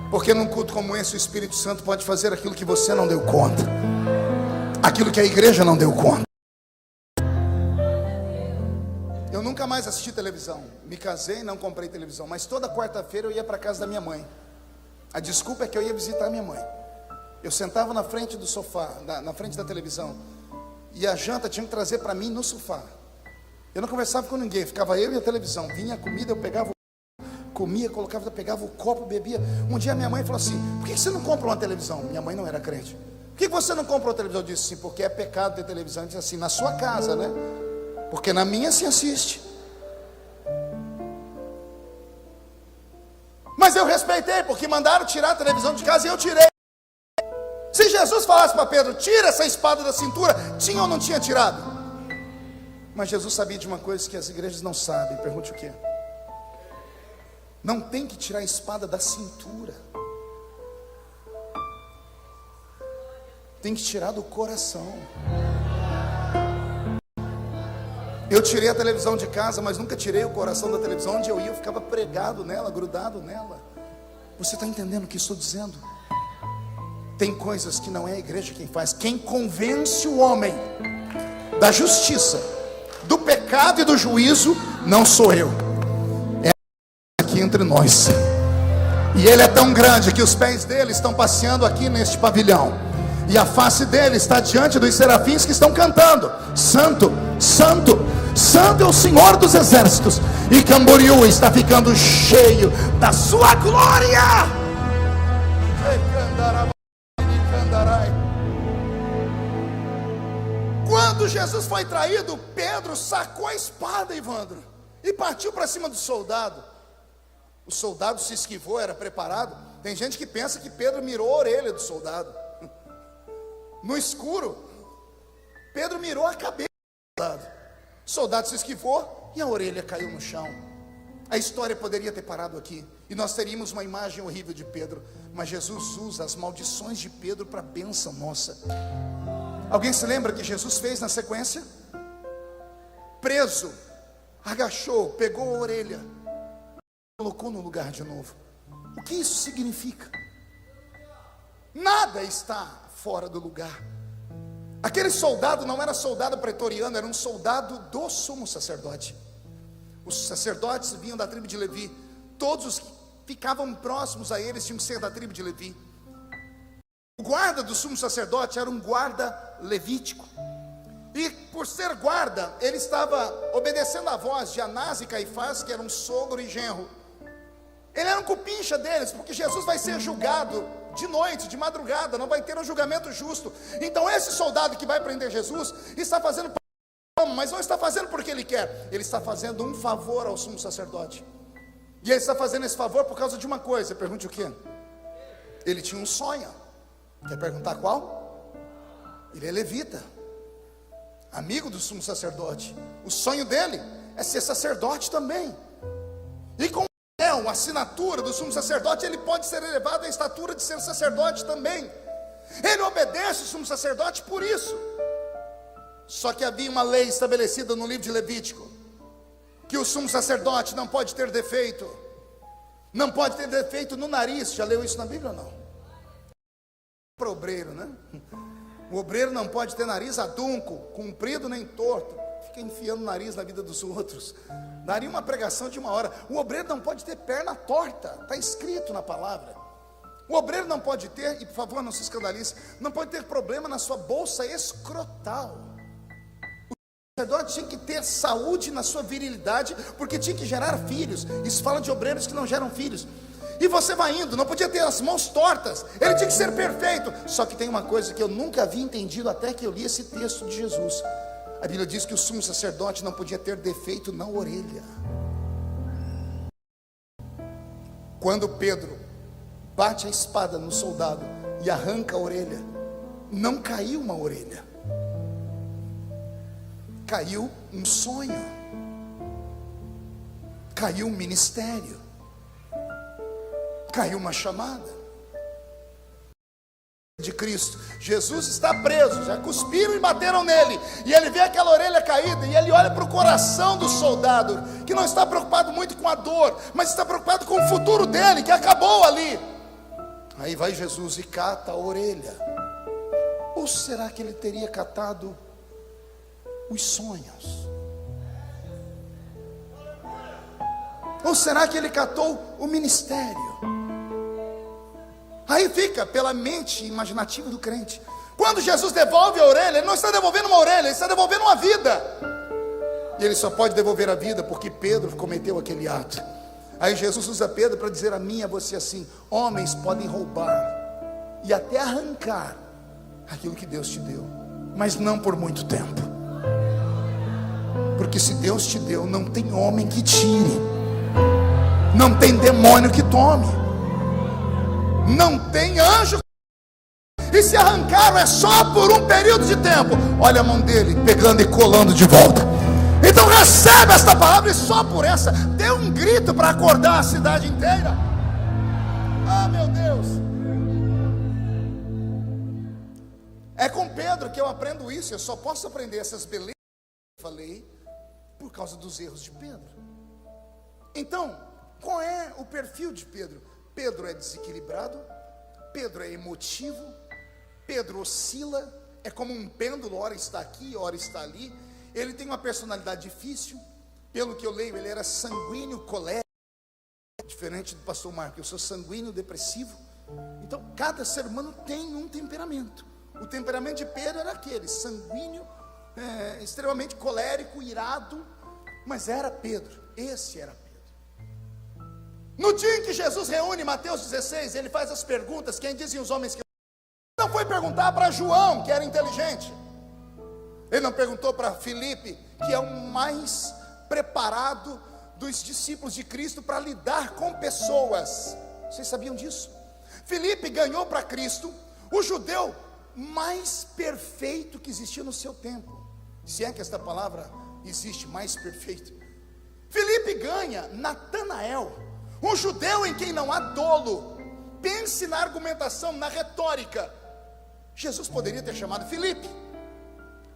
Porque num culto como esse, o Espírito Santo pode fazer aquilo que você não deu conta, aquilo que a igreja não deu conta. Eu nunca mais assisti televisão. Me casei e não comprei televisão, mas toda quarta-feira eu ia para a casa da minha mãe. A desculpa é que eu ia visitar minha mãe. Eu sentava na frente do sofá, na frente da televisão, e a janta tinha que trazer para mim no sofá. Eu não conversava com ninguém, ficava eu e a televisão. Vinha a comida, eu pegava, comia, colocava, pegava o copo, bebia. Um dia minha mãe falou assim: por que você não compra uma televisão? Minha mãe não era crente. Por que você não compra uma televisão? Eu disse: sim, porque é pecado ter televisão. Eu disse assim: na sua casa, né? Porque na minha se assiste. Mas eu respeitei, porque mandaram tirar a televisão de casa e eu tirei. Se Jesus falasse para Pedro: tira essa espada da cintura, tinha ou não tinha tirado? Mas Jesus sabia de uma coisa que as igrejas não sabem. Pergunte o quê? Não tem que tirar a espada da cintura, tem que tirar do coração. Eu tirei a televisão de casa, mas nunca tirei o coração da televisão. Onde eu ia, eu ficava pregado nela, grudado nela. Você está entendendo o que estou dizendo? Tem coisas que não é a igreja quem faz. Quem convence o homem da justiça, do pecado e do juízo, não sou eu, é aqui entre nós. E ele é tão grande que os pés dele estão passeando aqui neste pavilhão, e a face dele está diante dos serafins que estão cantando: santo, santo, santo é o Senhor dos exércitos. E Camboriú está ficando cheio da sua glória. Quando Jesus foi traído, Pedro sacou a espada, Evandro, e partiu para cima do soldado. O soldado se esquivou, era preparado. Tem gente que pensa que Pedro mirou a orelha do soldado. No escuro, Pedro mirou a cabeça do soldado. O soldado se esquivou e a orelha caiu no chão. A história poderia ter parado aqui e nós teríamos uma imagem horrível de Pedro, mas Jesus usa as maldições de Pedro para a bênção nossa. Alguém se lembra que Jesus fez na sequência? Preso, agachou, pegou a orelha, colocou no lugar de novo. O que isso significa? Nada está fora do lugar. Aquele soldado não era soldado pretoriano, era um soldado do sumo sacerdote. Os sacerdotes vinham da tribo de Levi. Todos os que ficavam próximos a eles tinham que ser da tribo de Levi. O guarda do sumo sacerdote era um guarda levítico. E por ser guarda, ele estava obedecendo a voz de Anás e Caifás, que eram sogro e genro. Ele era um cupincha deles, porque Jesus vai ser julgado de noite, de madrugada, não vai ter um julgamento justo. Então esse soldado que vai prender Jesus está fazendo, mas não está fazendo porque ele quer, ele está fazendo um favor ao sumo sacerdote. E ele está fazendo esse favor por causa de uma coisa. Pergunte o quê? Ele tinha um sonho. Quer perguntar qual? Ele é levita, amigo do sumo sacerdote. O sonho dele é ser sacerdote também. E com a assinatura do sumo sacerdote, ele pode ser elevado à estatura de ser sacerdote também. Ele obedece o sumo sacerdote por isso. Só que havia uma lei estabelecida no livro de Levítico, que o sumo sacerdote não pode ter defeito. Não pode ter defeito no nariz. Já leu isso na Bíblia ou não? Para o obreiro, né? O obreiro não pode ter nariz adunco, comprido nem torto. Fica enfiando o nariz na vida dos outros. Daria uma pregação de 1 hora. O obreiro não pode ter perna torta. Está escrito na palavra. O obreiro não pode ter, e por favor não se escandalize, não pode ter problema na sua bolsa escrotal. O sacerdote tinha que ter saúde na sua virilidade, porque tinha que gerar filhos. Isso fala de obreiros que não geram filhos. E você vai indo, não podia ter as mãos tortas. Ele tinha que ser perfeito. Só que tem uma coisa que eu nunca havia entendido até que eu li esse texto de Jesus. A Bíblia diz que o sumo sacerdote não podia ter defeito na orelha. Quando Pedro bate a espada no soldado e arranca a orelha, não caiu uma orelha, caiu um sonho, caiu um ministério, caiu uma chamada de Cristo. Jesus está preso, já cuspiram e bateram nele, e ele vê aquela orelha caída, e ele olha para o coração do soldado, que não está preocupado muito com a dor, mas está preocupado com o futuro dele, que acabou ali. Aí vai Jesus e cata a orelha. Ou será que ele teria catado os sonhos? Ou será que ele catou o ministério? Aí fica pela mente imaginativa do crente. Quando Jesus devolve a orelha, ele não está devolvendo uma orelha, ele está devolvendo uma vida. E ele só pode devolver a vida porque Pedro cometeu aquele ato. Aí Jesus usa Pedro para dizer a mim e a você assim: homens podem roubar e até arrancar aquilo que Deus te deu, mas não por muito tempo. Porque se Deus te deu, não tem homem que tire, não tem demônio que tome, não tem anjo. E se arrancaram é só por um período de tempo. Olha a mão dele pegando e colando de volta. Então recebe esta palavra e só por essa dê um grito para acordar a cidade inteira. Ah, meu Deus. É com Pedro que eu aprendo isso. Eu só posso aprender essas belezas que eu falei por causa dos erros de Pedro. Então, qual é o perfil de Pedro? Pedro é desequilibrado, Pedro é emotivo, Pedro oscila, é como um pêndulo, ora está aqui, ora está ali. Ele tem uma personalidade difícil. Pelo que eu leio, ele era sanguíneo, colérico, diferente do pastor Marco. Eu sou sanguíneo, depressivo. Então cada ser humano tem um temperamento. O temperamento de Pedro era aquele, sanguíneo, extremamente colérico, irado. Mas era Pedro, esse era Pedro. No dia em que Jesus reúne Mateus 16, ele faz as perguntas. Quem dizem os homens que... Não foi perguntar para João, que era inteligente. Ele não perguntou para Filipe, que é o mais preparado dos discípulos de Cristo para lidar com pessoas. Vocês sabiam disso? Filipe ganhou para Cristo o judeu mais perfeito que existia no seu tempo. Se é que esta palavra existe mais perfeito. Filipe ganha Natanael, um judeu em quem não há dolo. Pense na argumentação, na retórica. Jesus poderia ter chamado Filipe,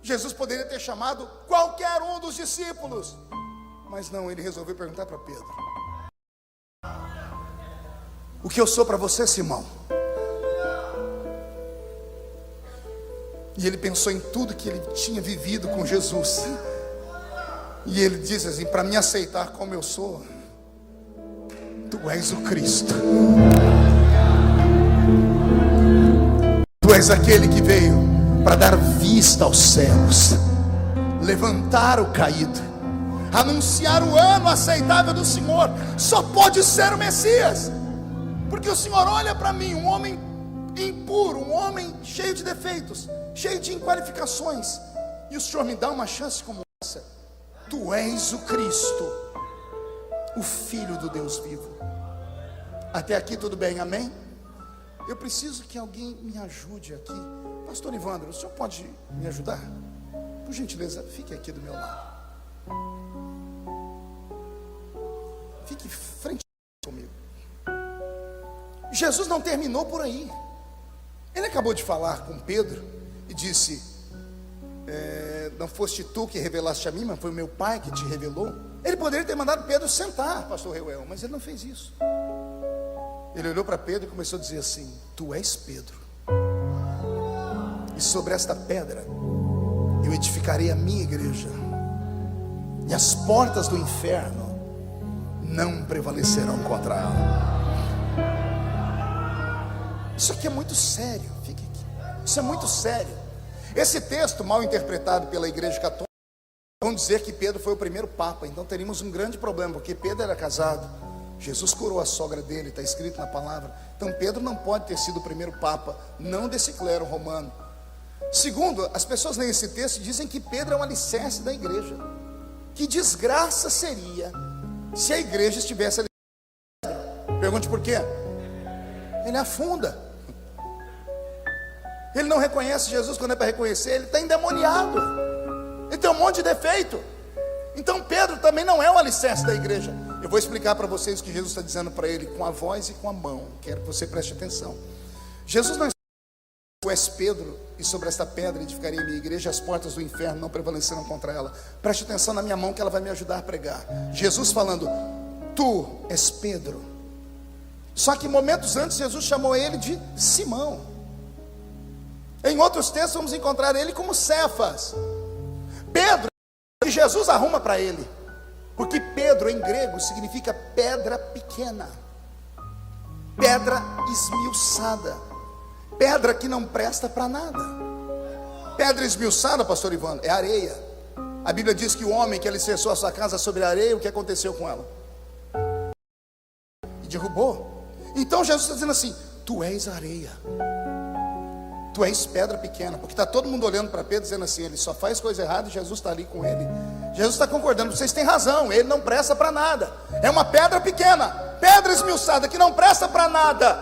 Jesus poderia ter chamado qualquer um dos discípulos, mas não, ele resolveu perguntar para Pedro: o que eu sou para você, Simão? E ele pensou em tudo que ele tinha vivido com Jesus, e ele disse assim: para me aceitar como eu sou, tu és o Cristo, tu és aquele que veio para dar vista aos cegos, levantar o caído, anunciar o ano aceitável do Senhor. Só pode ser o Messias, porque o Senhor olha para mim, um homem impuro, um homem cheio de defeitos, cheio de inqualificações, e o Senhor me dá uma chance como essa. Tu és o Cristo, o Filho do Deus vivo. Até aqui tudo bem, amém? Eu preciso que alguém me ajude aqui. Pastor Ivandro, o senhor pode me ajudar? Por gentileza, fique aqui do meu lado. Fique frente comigo. Jesus não terminou por aí. Ele acabou de falar com Pedro e disse: não foste tu que revelaste a mim, mas foi o meu Pai que te revelou. Ele poderia ter mandado Pedro sentar, pastor Reuel, mas ele não fez isso. Ele olhou para Pedro e começou a dizer assim: tu és Pedro, e sobre esta pedra eu edificarei a minha igreja, e as portas do inferno não prevalecerão contra ela. Isso aqui é muito sério, fique aqui. Isso é muito sério. Esse texto, mal interpretado pela igreja católica, vão dizer que Pedro foi o primeiro papa. Então teríamos um grande problema, porque Pedro era casado, Jesus curou a sogra dele, está escrito na palavra. Então Pedro não pode ter sido o primeiro papa, não desse clero romano. Segundo, as pessoas leem esse texto e dizem que Pedro é um alicerce da igreja. Que desgraça seria se a igreja estivesse alicerçada. Pergunte por quê? Ele afunda. Ele não reconhece Jesus quando é para reconhecer. Ele está endemoniado, ele tem um monte de defeito. Então Pedro também não é o alicerce da igreja. Eu vou explicar para vocês o que Jesus está dizendo para ele, com a voz e com a mão. Quero que você preste atenção. Jesus não está dizendo: tu és Pedro, e sobre esta pedra edificarei a minha igreja, as portas do inferno não prevalecerão contra ela. Preste atenção na minha mão, que ela vai me ajudar a pregar. Jesus falando: tu és Pedro. Só que momentos antes Jesus chamou ele de Simão. Em outros textos vamos encontrar ele como Cefas. Pedro, que Jesus arruma para ele, porque Pedro em grego significa pedra pequena, pedra esmiuçada, pedra que não presta para nada. Pedra esmiuçada, pastor Ivandro, é areia. A Bíblia diz que o homem que alicerçou a sua casa sobre a areia, o que aconteceu com ela? E derrubou. Então Jesus está dizendo assim: tu és areia, tu és pedra pequena, porque está todo mundo olhando para Pedro dizendo assim: ele só faz coisa errada, e Jesus está ali com ele. Jesus está concordando: vocês têm razão, ele não presta para nada, é uma pedra pequena, pedra esmiuçada que não presta para nada.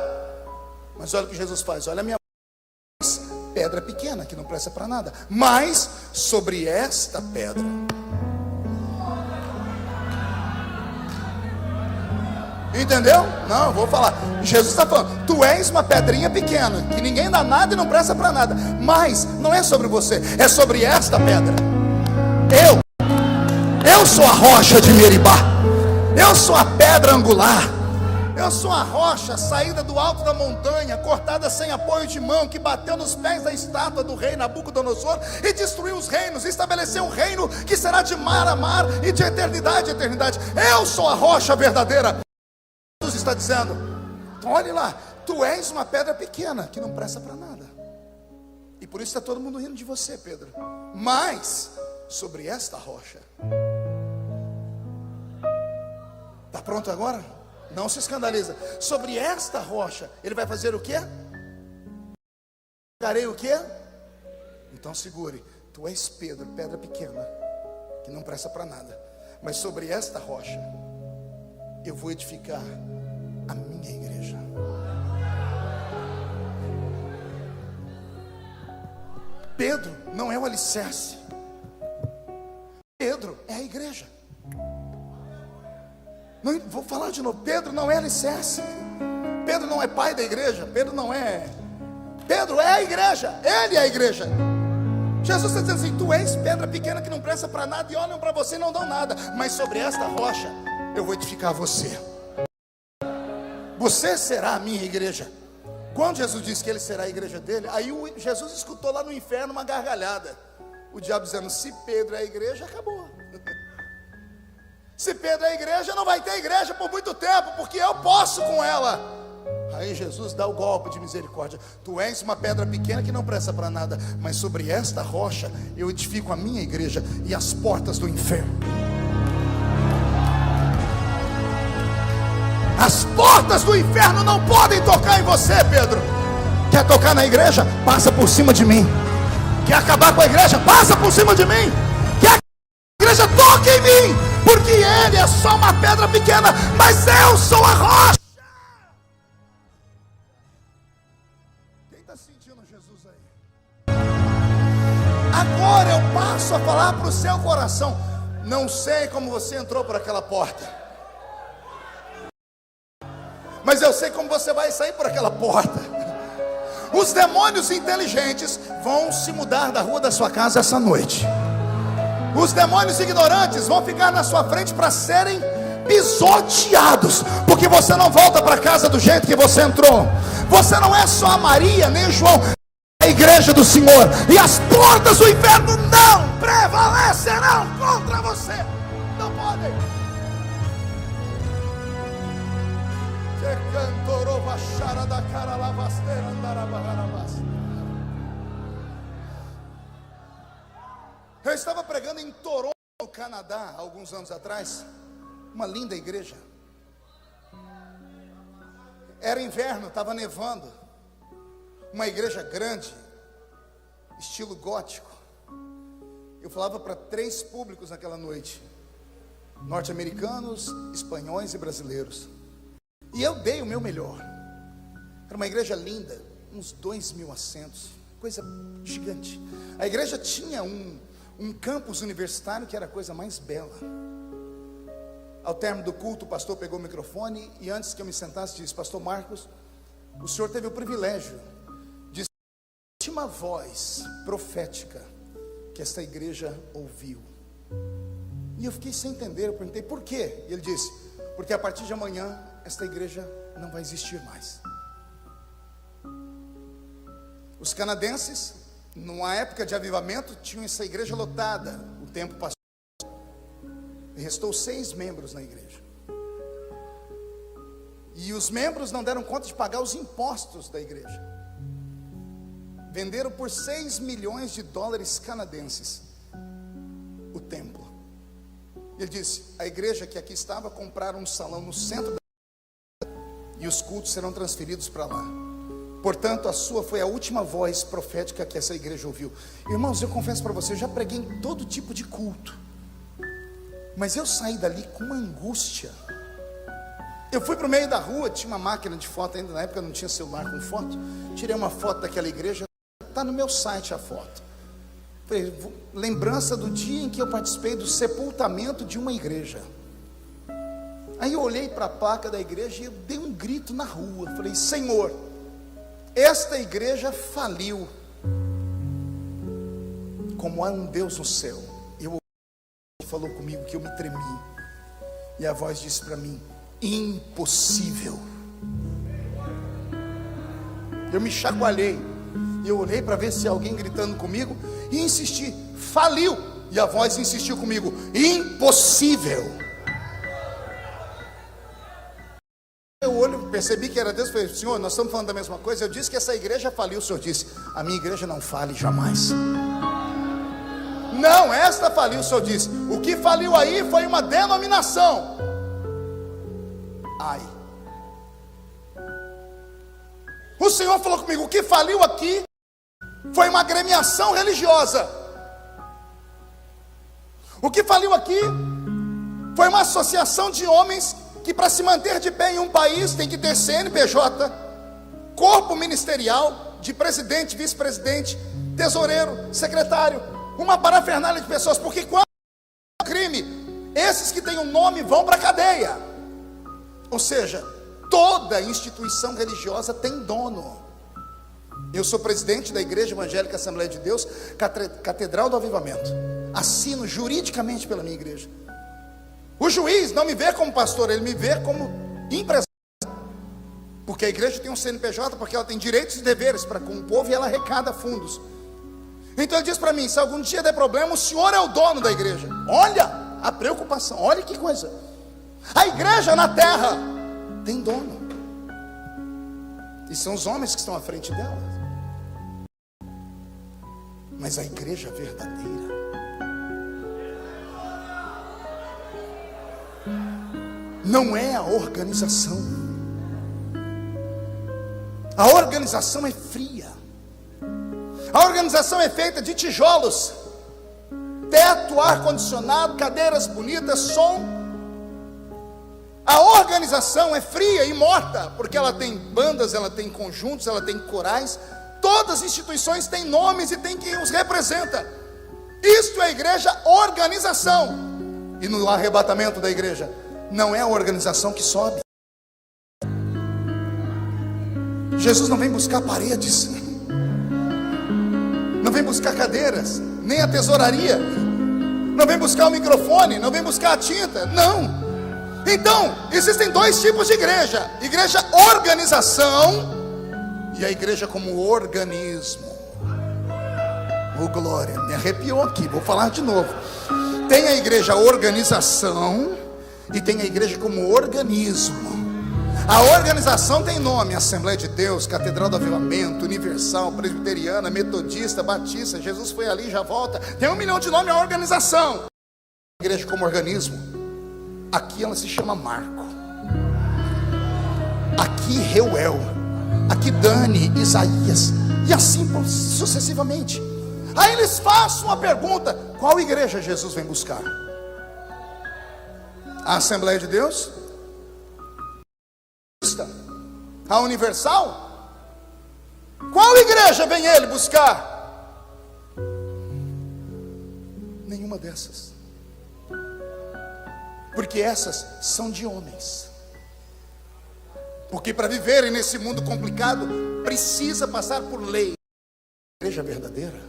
Mas olha o que Jesus faz: olha a minha pedra pequena que não presta para nada, mas sobre esta pedra. Entendeu? Não, eu vou falar. Jesus está falando: tu és uma pedrinha pequena, que ninguém dá nada e não presta para nada. Mas não é sobre você, é sobre esta pedra. Eu sou a rocha de Meribá. Eu sou a pedra angular. Eu sou a rocha saída do alto da montanha, cortada sem apoio de mão, que bateu nos pés da estátua do rei Nabucodonosor e destruiu os reinos, e estabeleceu um reino que será de mar a mar e de eternidade a eternidade. Eu sou a rocha verdadeira. Jesus está dizendo: então, olhe lá, tu és uma pedra pequena que não presta para nada, e por isso está todo mundo rindo de você, Pedro. Mas sobre esta rocha. Está pronto agora? Não se escandaliza. Sobre esta rocha ele vai fazer o quê? Farei o quê? Então segure: tu és Pedro, pedra pequena que não presta para nada, mas sobre esta rocha eu vou edificar a minha igreja. Pedro não é o alicerce. Pedro igreja. Não, vou falar de novo, Pedro não é alicerce. Pedro não é pai da igreja. Pedro é a igreja. Ele é a igreja. Jesus está dizendo assim: tu és pedra pequena que não presta para nada, e olham para você e não dão nada, mas sobre esta rocha eu vou edificar você. Você será a minha igreja. Quando Jesus disse que ele será a igreja dele, aí Jesus escutou lá no inferno uma gargalhada. O diabo dizendo: se Pedro é a igreja, acabou. Se Pedro é a igreja, não vai ter igreja por muito tempo, porque eu posso com ela. Aí Jesus dá o golpe de misericórdia: tu és uma pedra pequena que não presta para nada, mas sobre esta rocha eu edifico a minha igreja, e as portas do inferno, as portas do inferno não podem tocar em você, Pedro. Quer tocar na igreja? Passa por cima de mim. Quer acabar com a igreja? Passa por cima de mim. Quer que a igreja toque em mim? Porque ele é só uma pedra pequena, mas eu sou a rocha. Quem está sentindo Jesus aí? Agora eu passo a falar para o seu coração. Não sei como você entrou por aquela porta, mas eu sei como você vai sair por aquela porta. Os demônios inteligentes vão se mudar da rua da sua casa essa noite. Os demônios ignorantes vão ficar na sua frente para serem pisoteados, porque você não volta para casa do jeito que você entrou. Você não é só a Maria nem João, é a igreja do Senhor, e as portas do inferno não prevalecerão contra você. Não podem. Eu estava pregando em Toronto, no Canadá, alguns anos atrás. Uma linda igreja. Era inverno, estava nevando. Uma igreja grande, estilo gótico. Eu falava para 3 públicos naquela noite: norte-americanos, espanhóis e brasileiros. E eu dei o meu melhor. Era uma igreja linda, uns 2.000 assentos, coisa gigante. A igreja tinha um campus universitário que era a coisa mais bela. Ao término do culto, o pastor pegou o microfone e, antes que eu me sentasse, disse: pastor Marcos, o senhor teve o privilégio de ser a última voz profética que esta igreja ouviu. E eu fiquei sem entender. Eu perguntei: por quê? E ele disse: porque a partir de amanhã esta igreja não vai existir mais. Os canadenses, numa época de avivamento, tinham essa igreja lotada. O tempo passou e restou 6 membros na igreja. E os membros não deram conta de pagar os impostos da igreja. Venderam por $6 milhões canadenses o templo. Ele disse: a igreja que aqui estava compraram um salão no centro da... e os cultos serão transferidos para lá. Portanto, a sua foi a última voz profética que essa igreja ouviu. Irmãos, eu confesso para você, eu já preguei em todo tipo de culto, mas eu saí dali com uma angústia. Eu fui para o meio da rua, tinha uma máquina de foto ainda, na época não tinha celular com foto. Tirei uma foto daquela igreja, está no meu site a foto. Falei: lembrança do dia em que eu participei do sepultamento de uma igreja. Aí eu olhei para a placa da igreja e eu dei um grito na rua. Falei: Senhor, esta igreja faliu. Como há um Deus no céu. Eu ouvi, falou comigo que eu me tremi. E a voz disse para mim: impossível. Eu me chacoalhei. E eu olhei para ver se alguém gritando comigo, e insisti: faliu. E a voz insistiu comigo: impossível. Eu olho, percebi que era Deus. Falei: Senhor, nós estamos falando da mesma coisa. Eu disse que essa igreja faliu. O Senhor disse: a minha igreja não fale jamais. Não, esta faliu. O Senhor disse: o que faliu aí foi uma denominação. Ai. O Senhor falou comigo: o que faliu aqui foi uma agremiação religiosa. O que faliu aqui foi uma associação de homens que, para se manter de pé em um país, tem que ter CNPJ, corpo ministerial de presidente, vice-presidente, tesoureiro, secretário, uma parafernália de pessoas. Porque quando é um crime, esses que têm um nome vão para a cadeia. Ou seja, toda instituição religiosa tem dono. Eu sou presidente da Igreja Evangélica Assembleia de Deus, Catedral do Avivamento. Assino juridicamente pela minha igreja. O juiz não me vê como pastor, ele me vê como empresário. Porque a igreja tem um CNPJ, porque ela tem direitos e deveres para com o povo e ela arrecada fundos. Então ele diz para mim: se algum dia der problema, o senhor é o dono da igreja. Olha a preocupação, olha que coisa. A igreja na terra tem dono, e são os homens que estão à frente dela. Mas a igreja verdadeira não é a organização. A organização é fria. A organização é feita de tijolos, teto, ar-condicionado, cadeiras bonitas, som. A organização é fria e morta, porque ela tem bandas, ela tem conjuntos, ela tem corais. Todas as instituições têm nomes e tem quem os representa. Isto é a igreja organização. E no arrebatamento da igreja, não é a organização que sobe. Jesus não vem buscar paredes, não vem buscar cadeiras, nem a tesouraria, não vem buscar o microfone, não vem buscar a tinta, não. Então, existem dois tipos de igreja: igreja organização e a igreja como organismo. Oh glória, me arrepiou aqui, vou falar de novo. Tem a igreja organização e tem a igreja como organismo. A organização tem nome: Assembleia de Deus, Catedral do Avivamento, Universal, Presbiteriana, Metodista, Batista. Jesus foi ali e já volta. Tem 1 milhão de nomes a organização. A igreja como organismo, aqui ela se chama Marco, aqui Reuel, aqui Dani, Isaías, e assim sucessivamente. Aí eles façam uma pergunta: qual igreja Jesus vem buscar? A Assembleia de Deus? A Universal? Qual igreja vem ele buscar? Nenhuma dessas. Porque essas são de homens. Porque para viverem nesse mundo complicado, precisa passar por lei. A igreja verdadeira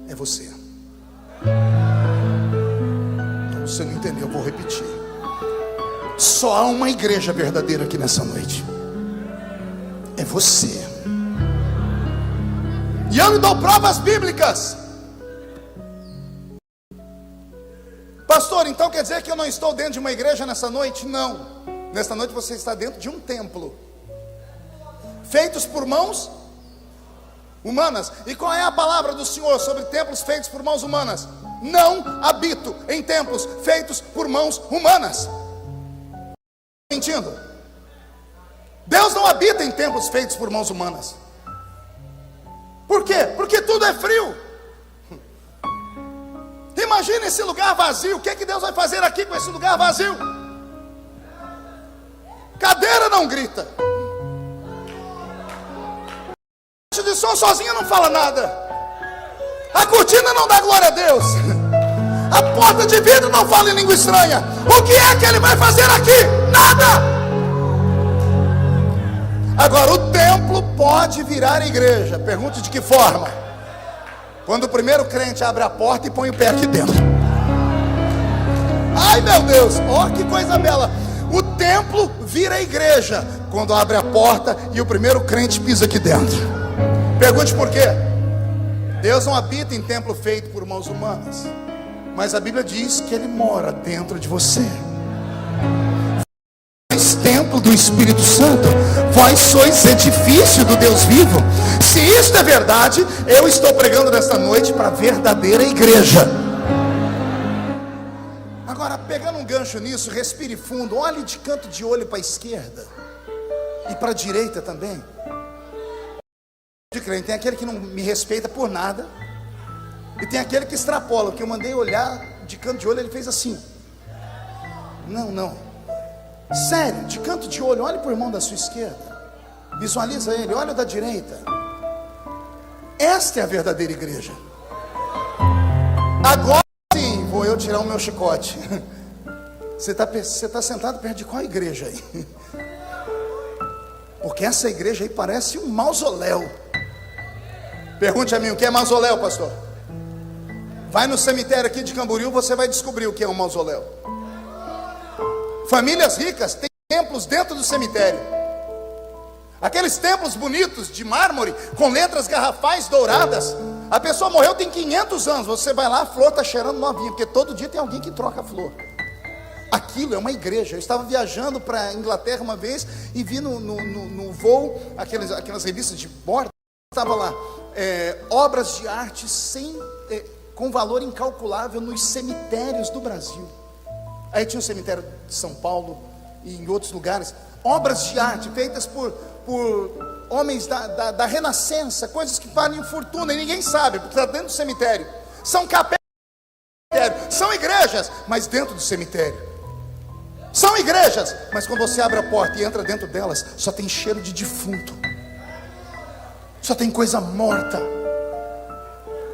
é você. Você não entendeu, eu vou repetir. Só há uma igreja verdadeira aqui nessa noite. É você. E eu lhe dou provas bíblicas. Pastor, então quer dizer que eu não estou dentro de uma igreja nessa noite? Não. Nesta noite você está dentro de um templo, feitos por mãos humanas. E qual é a palavra do Senhor sobre templos feitos por mãos humanas? Não habito em templos feitos por mãos humanas. Mentindo? Deus não habita em templos feitos por mãos humanas. Por quê? Porque tudo é frio. Imagina esse lugar vazio. O que é que Deus vai fazer aqui com esse lugar vazio? Cadeira não grita, a caixa de som sozinha não fala nada, a cortina não dá glória a Deus, a porta de vidro não fala em língua estranha. O que é que ele vai fazer aqui? Nada. Agora, o templo pode virar igreja. Pergunte de que forma? Quando o primeiro crente abre a porta e põe o pé aqui dentro. Ai meu Deus, ó que coisa bela. O templo vira igreja quando abre a porta e o primeiro crente pisa aqui dentro. Pergunte por quê? Deus não habita em templo feito por mãos humanas, mas a Bíblia diz que Ele mora dentro de você. Vós templo do Espírito Santo, vós sois edifício do Deus vivo. Se isto é verdade, eu estou pregando nesta noite para a verdadeira igreja. Agora, pegando um gancho nisso, respire fundo, olhe de canto de olho para a esquerda e para a direita também. De crente, tem aquele que não me respeita por nada, e tem aquele que extrapola. O que eu mandei olhar de canto de olho, ele fez assim. Não, sério, de canto de olho, olhe para o irmão da sua esquerda, visualiza ele, olha o da direita. Esta é a verdadeira igreja. Agora sim, vou eu eu tirar o meu chicote. Você tá sentado perto de qual igreja aí? Porque essa igreja aí parece um mausoléu. Pergunte a mim, o que é mausoléu, pastor? Vai no cemitério aqui de Camboriú, você vai descobrir o que é um mausoléu. Famílias ricas têm templos dentro do cemitério. Aqueles templos bonitos de mármore, com letras garrafais douradas. A pessoa morreu tem 500 anos. Você vai lá, a flor está cheirando novinha, porque todo dia tem alguém que troca a flor. Aquilo é uma igreja. Eu estava viajando para a Inglaterra uma vez e vi no voo aquelas revistas de bordo. Estava lá, obras de arte com valor incalculável nos cemitérios do Brasil. Aí tinha o cemitério de São Paulo e em outros lugares. Obras de arte feitas por homens da Renascença, coisas que valem fortuna e ninguém sabe, porque está dentro do cemitério. São capelas do cemitério, são igrejas, mas dentro do cemitério. São igrejas, mas quando você abre a porta e entra dentro delas, só tem cheiro de defunto, só tem coisa morta.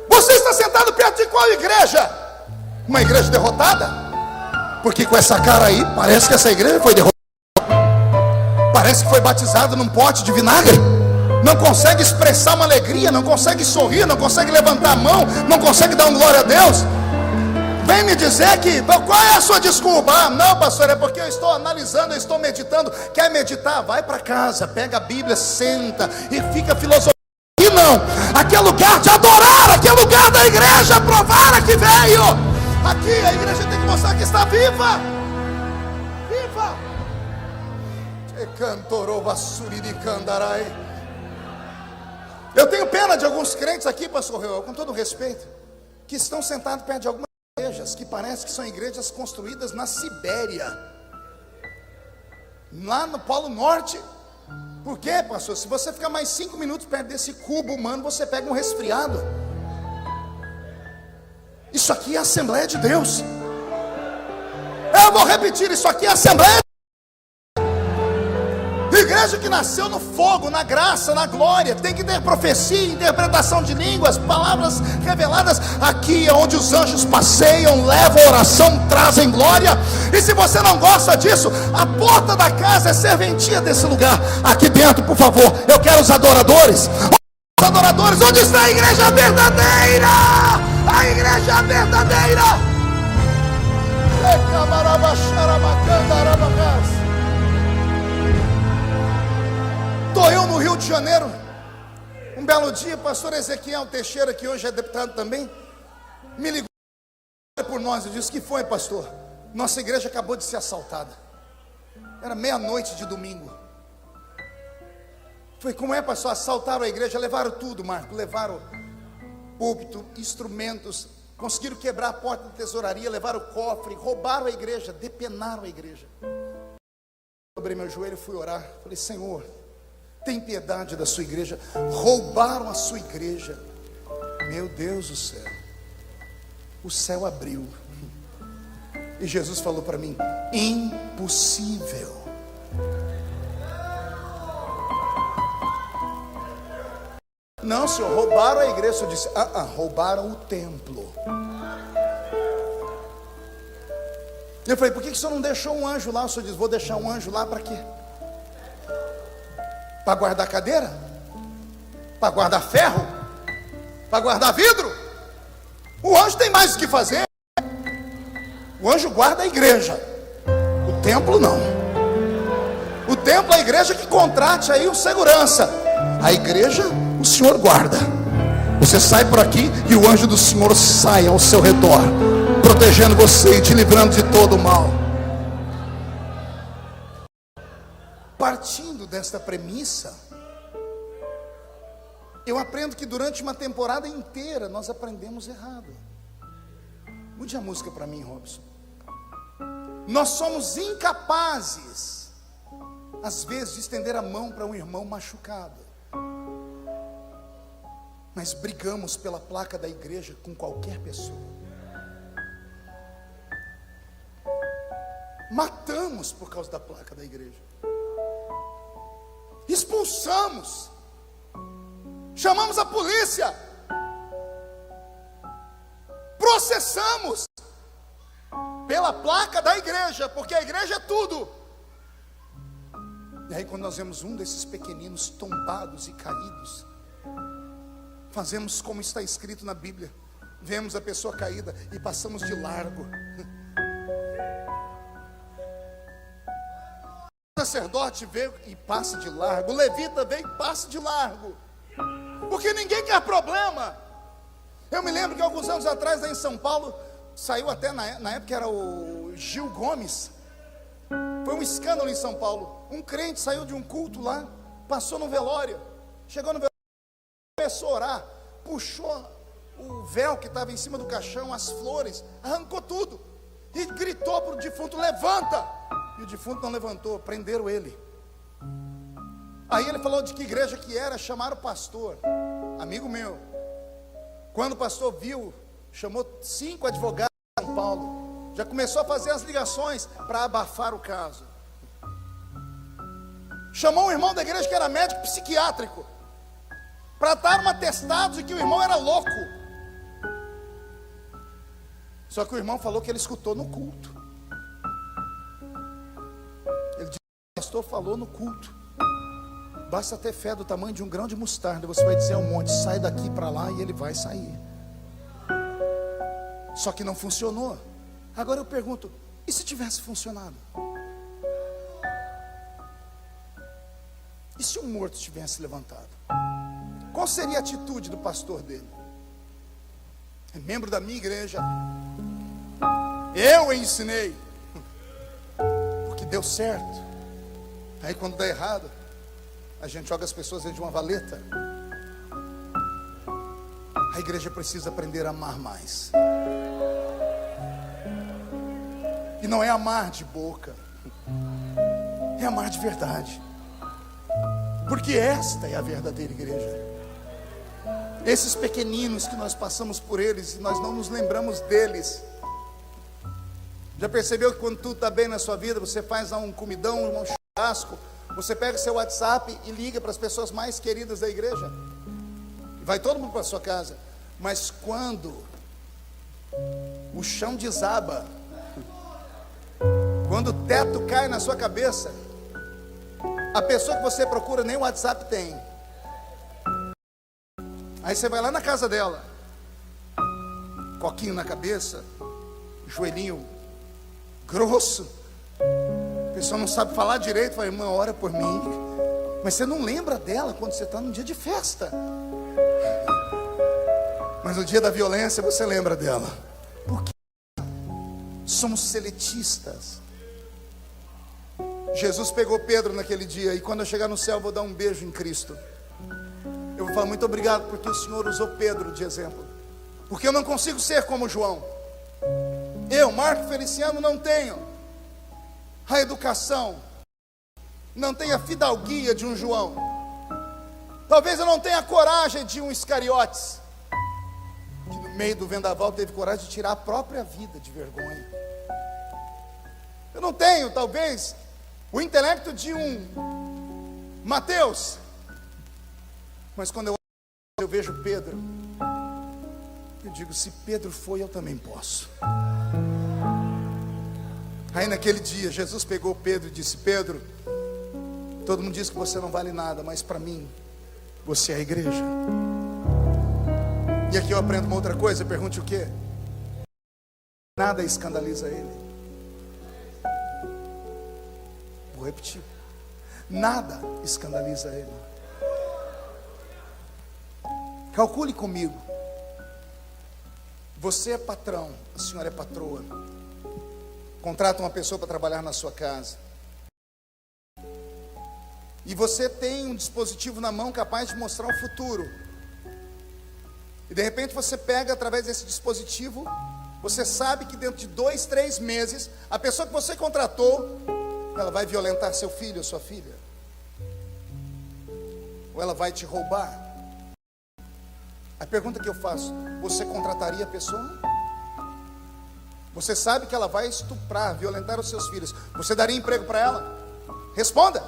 Você está sentado perto de qual igreja? Uma igreja derrotada? Porque com essa cara aí, parece que essa igreja foi derrotada. Parece que foi batizado num pote de vinagre. Não consegue expressar uma alegria, não consegue sorrir, não consegue levantar a mão, não consegue dar um glória a Deus. Vem me dizer que, qual é a sua desculpa? Ah, não, pastor, é porque eu estou analisando, eu estou meditando. Quer meditar? Vai para casa, pega a Bíblia, senta e fica filosofando. E não, aqui é lugar de adorar, aqui é lugar da igreja provar a que veio. Aqui a igreja tem que mostrar que está viva. Viva. Eu tenho pena de alguns crentes aqui, pastor Reuel, com todo respeito, que estão sentados perto de algumas igrejas que parece que são igrejas construídas na Sibéria, lá no Polo Norte. Por quê, pastor? Se você ficar mais 5 minutos perto desse cubo humano, você pega um resfriado. Isso aqui é a Assembleia de Deus. Eu vou repetir, isso aqui é a Assembleia de Deus. Igreja que nasceu no fogo, na graça, na glória. Tem que ter profecia, interpretação de línguas, palavras reveladas. Aqui é onde os anjos passeiam, levam oração, trazem glória. E se você não gosta disso, a porta da casa é serventia desse lugar. Aqui dentro, por favor, eu quero os adoradores. Os adoradores, onde está a igreja verdadeira? A igreja verdadeira. Estou eu no Rio de Janeiro, um belo dia, pastor Ezequiel Teixeira, que hoje é deputado também, me ligou por nós. Eu disse: que foi, pastor? Nossa igreja acabou de ser assaltada. Era meia-noite de domingo. Falei: como é, pastor? Assaltaram a igreja, levaram tudo, Marco. Levaram púlpito, instrumentos, conseguiram quebrar a porta da tesouraria, levaram o cofre, roubaram a igreja, depenaram a igreja. Dobrei meu joelho e fui orar. Falei: Senhor, tem piedade da sua igreja. Roubaram a sua igreja. Meu Deus do céu. O céu abriu. E Jesus falou para mim: impossível. Não, senhor, roubaram a igreja. Eu disse: roubaram o templo. Eu falei: por que o senhor não deixou um anjo lá? O senhor diz: vou deixar um anjo lá para quê? Para guardar cadeira? Para guardar ferro? Para guardar vidro? O anjo tem mais o que fazer. O anjo guarda a igreja, o templo não. O templo é a igreja que contrate aí o segurança. A igreja o Senhor guarda. Você sai por aqui e o anjo do Senhor sai ao seu redor, protegendo você e te livrando de todo o mal. Partindo desta premissa, eu aprendo que durante uma temporada inteira nós aprendemos errado. Mude a música para mim, Robson. Nós somos incapazes, às vezes, de estender a mão para um irmão machucado, mas brigamos pela placa da igreja com qualquer pessoa. Matamos por causa da placa da igreja. Expulsamos. Chamamos a polícia. Processamos. pela placa da igreja, porque a igreja é tudo. E aí quando nós vemos um desses pequeninos tombados e caídos, fazemos como está escrito na Bíblia, vemos a pessoa caída e passamos de largo. O sacerdote veio e passa de largo, o levita veio e passa de largo, porque ninguém quer problema. Eu me lembro que alguns anos atrás, lá em São Paulo, saiu até na época era o Gil Gomes. Foi um escândalo em São Paulo. Um crente saiu de um culto lá, passou no velório, chegou no velório, começou a orar, puxou o véu que estava em cima do caixão, as flores, arrancou tudo e gritou para o defunto: levanta! E o defunto não levantou, prenderam ele. Aí ele falou de que igreja que era, chamaram o pastor, amigo meu. Quando o pastor viu, chamou 5 advogados de São Paulo, já começou a fazer as ligações para abafar o caso. Chamou um irmão da igreja que era médico psiquiátrico, para dar um atestado de que o irmão era louco. Só que o irmão falou que ele escutou no culto. Ele disse: o pastor falou no culto. Basta ter fé do tamanho de um grão de mostarda, você vai dizer ao monte: sai daqui para lá, e ele vai sair. Só que não funcionou. Agora eu pergunto: e se tivesse funcionado? E se um morto tivesse levantado? Qual seria a atitude do pastor dele? É membro da minha igreja, eu ensinei, porque deu certo. Aí quando dá errado, a gente joga as pessoas dentro de uma valeta. A igreja precisa aprender a amar mais. E não é amar de boca, é amar de verdade. Porque esta é a verdadeira igreja. Esses pequeninos que nós passamos por eles e nós não nos lembramos deles. Já percebeu que quando tudo está bem na sua vida, você faz um comidão, um churrasco, você pega seu WhatsApp e liga para as pessoas mais queridas da igreja, e vai todo mundo para a sua casa. Mas quando o chão desaba, quando o teto cai na sua cabeça, a pessoa que você procura nem o WhatsApp tem. Aí você vai lá na casa dela, coquinho na cabeça, joelhinho grosso, a pessoa não sabe falar direito, fala: irmã, ora por mim. Mas você não lembra dela quando você está num dia de festa. Mas no dia da violência você lembra dela. Porque somos seletistas. Jesus pegou Pedro naquele dia, e quando eu chegar no céu eu vou dar um beijo em Cristo. Eu vou falar: muito obrigado porque o Senhor usou Pedro de exemplo, porque eu não consigo ser como João. Eu, Marco Feliciano, não tenho a educação, não tenho a fidalguia de um João. Talvez eu não tenha a coragem de um Iscariotes, que no meio do vendaval teve coragem de tirar a própria vida de vergonha. Eu não tenho, talvez, o intelecto de um Mateus. Mas quando eu vejo Pedro, eu digo: se Pedro foi, eu também posso. Aí naquele dia, Jesus pegou Pedro e disse: Pedro, todo mundo diz que você não vale nada, mas para mim, você é a igreja. E aqui eu aprendo uma outra coisa, pergunte o quê? Nada escandaliza ele. Vou repetir: nada escandaliza ele. Calcule comigo. Você é patrão, a senhora é patroa. Contrata uma pessoa para trabalhar na sua casa. E você tem um dispositivo na mão capaz de mostrar o futuro. E de repente você pega através desse dispositivo, você sabe que dentro de 2, 3 meses, a pessoa que você contratou, ela vai violentar seu filho ou sua filha. Ou ela vai te roubar. A pergunta que eu faço: você contrataria a pessoa? Você sabe que ela vai estuprar, violentar os seus filhos, você daria emprego para ela? Responda.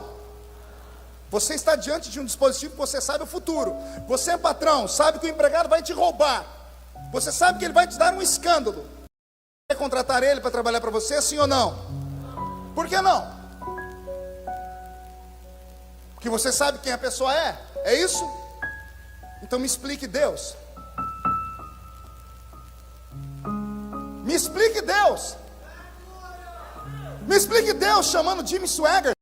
Você está diante de um dispositivo, você sabe o futuro. Você é patrão, sabe que o empregado vai te roubar. Você sabe que ele vai te dar um escândalo. quer contratar ele para trabalhar para você, sim ou não? Por que não? Porque você sabe quem a pessoa é? É isso? Então me explique Deus. Me explique Deus. Me explique Deus chamando Jimmy Swaggart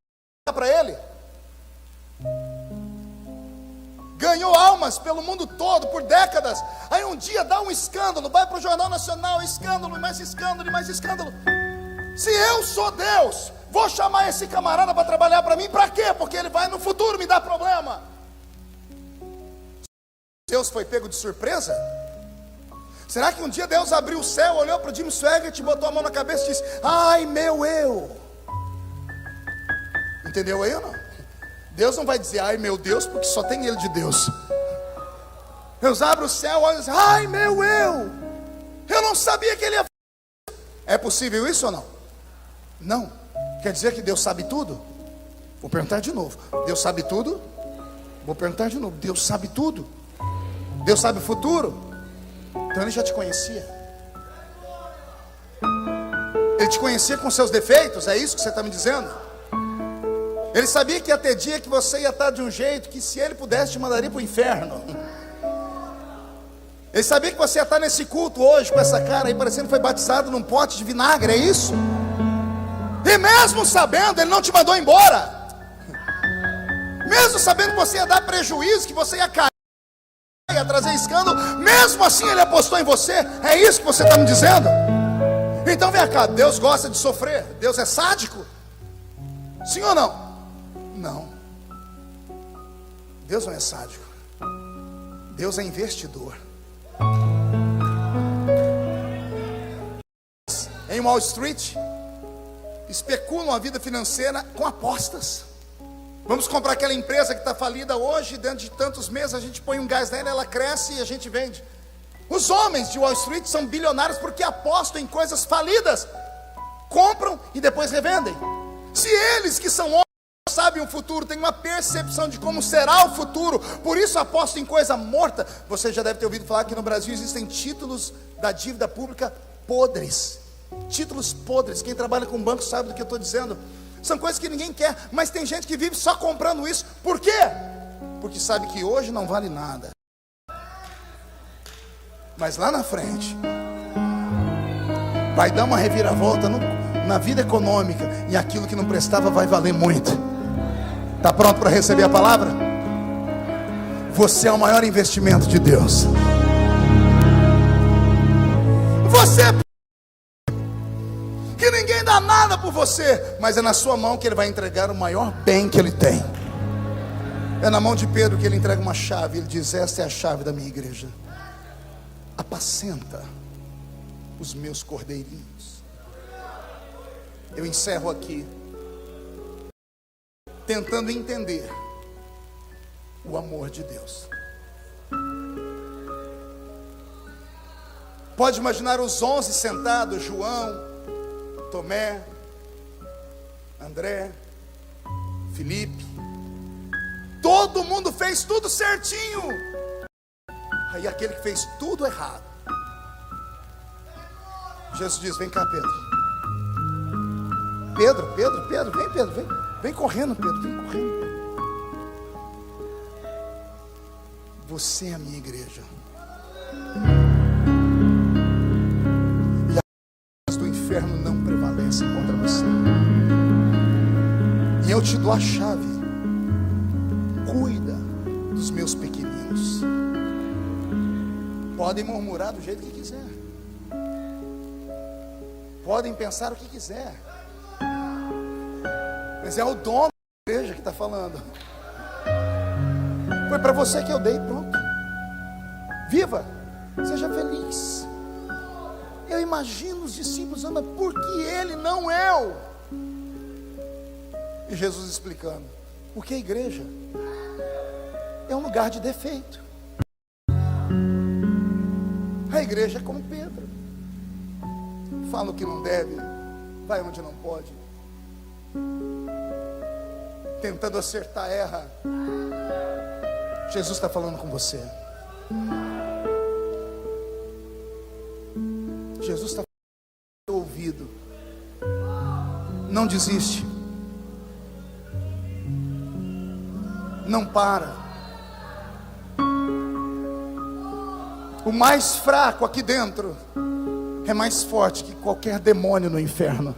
para ele. Ganhou almas pelo mundo todo por décadas. Aí um dia dá um escândalo, vai para o Jornal Nacional, escândalo, e mais escândalo, e mais escândalo. Se eu sou Deus, vou chamar esse camarada para trabalhar para mim, para quê? Porque ele vai no futuro me dar problema. Deus foi pego de surpresa? Será que um dia Deus abriu o céu, olhou para o Jimmy Swaggart, botou a mão na cabeça e disse: ai meu eu? Entendeu aí ou não? Deus não vai dizer: ai meu Deus, porque só tem ele de Deus. Deus abre o céu, olha e diz: ai meu eu não sabia que ele ia. É possível isso ou não? Não. Quer dizer que Deus sabe tudo? Vou perguntar de novo. Deus sabe tudo? Vou perguntar de novo. Deus sabe tudo? Deus sabe o futuro? Então ele já te conhecia. Ele te conhecia com seus defeitos, é isso que você está me dizendo? Ele sabia que ia ter dia que você ia estar de um jeito que, se ele pudesse, te mandaria para o inferno. Ele sabia que você ia estar nesse culto hoje com essa cara aí, parecendo que foi batizado num pote de vinagre, é isso? E mesmo sabendo, ele não te mandou embora. Mesmo sabendo que você ia dar prejuízo, que você ia cair, ia trazer escândalo, mesmo assim ele apostou em você. É isso que você está me dizendo? Então vem cá, Deus gosta de sofrer? Deus é sádico? Sim ou não? Não. Deus não é sádico. Deus é investidor. Em Wall Street especulam a vida financeira com apostas. Vamos comprar aquela empresa que está falida hoje, dentro de tantos meses a gente põe um gás nela, ela cresce e a gente vende. Os homens de Wall Street são bilionários porque apostam em coisas falidas, compram e depois revendem. Se eles que são homens sabem o futuro, têm uma percepção de como será o futuro, por isso apostam em coisa morta. Você já deve ter ouvido falar que no Brasil existem títulos da dívida pública podres. Títulos podres. Quem trabalha com banco sabe do que eu estou dizendo. São coisas que ninguém quer, mas tem gente que vive só comprando isso. Por quê? Porque sabe que hoje não vale nada, mas lá na frente vai dar uma reviravolta na vida econômica, e aquilo que não prestava vai valer muito. Está pronto para receber a palavra? Você é o maior investimento de Deus. Você que ninguém dá nada por você, mas é na sua mão que ele vai entregar o maior bem que ele tem. É na mão de Pedro que ele entrega uma chave. Ele diz: esta é a chave da minha igreja. Apacenta os meus cordeirinhos. Eu encerro aqui tentando entender o amor de Deus. Pode imaginar os 11 sentados: João, Tomé, André, Felipe. Todo mundo fez tudo certinho. Aí aquele que fez tudo errado, Jesus diz: vem cá, Pedro. Pedro, vem, Pedro, vem correndo, Pedro, vem correndo. Você é a minha igreja. E as do inferno não prevalecem contra você. E eu te dou a chave. Cuida dos meus pequeninos. Podem murmurar do jeito que quiser, podem pensar o que quiser, mas é o dono da igreja que está falando. Foi para você que eu dei, pronto. Viva, seja feliz. Eu imagino os discípulos dizendo: mas por que ele, não eu? E Jesus explicando: porque a igreja é um lugar de defeito. A igreja é como Pedro, fala o que não deve, vai onde não pode, tentando acertar, erra. Jesus está falando com você. Jesus está desiste. Não para. O mais fraco aqui dentro é mais forte que qualquer demônio no inferno.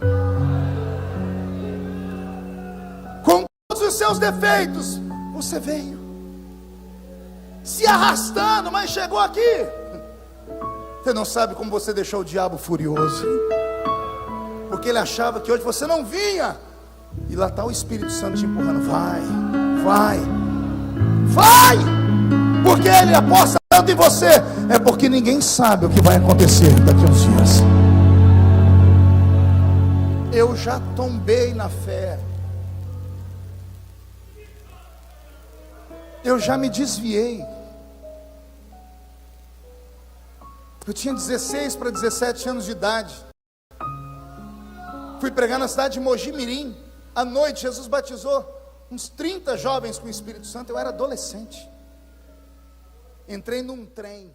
Com todos os seus defeitos, você veio se arrastando, mas chegou aqui. Você não sabe como você deixou o diabo furioso, porque ele achava que hoje você não vinha, e lá está o Espírito Santo te empurrando. Vai, vai, vai, porque ele aposta tanto em você. É porque ninguém sabe o que vai acontecer daqui a uns dias. Eu já tombei na fé, eu já me desviei. Eu tinha 16 para 17 anos de idade. Fui pregar na cidade de Mogi Mirim. À noite, Jesus batizou uns 30 jovens com o Espírito Santo. Eu era adolescente. Entrei num trem.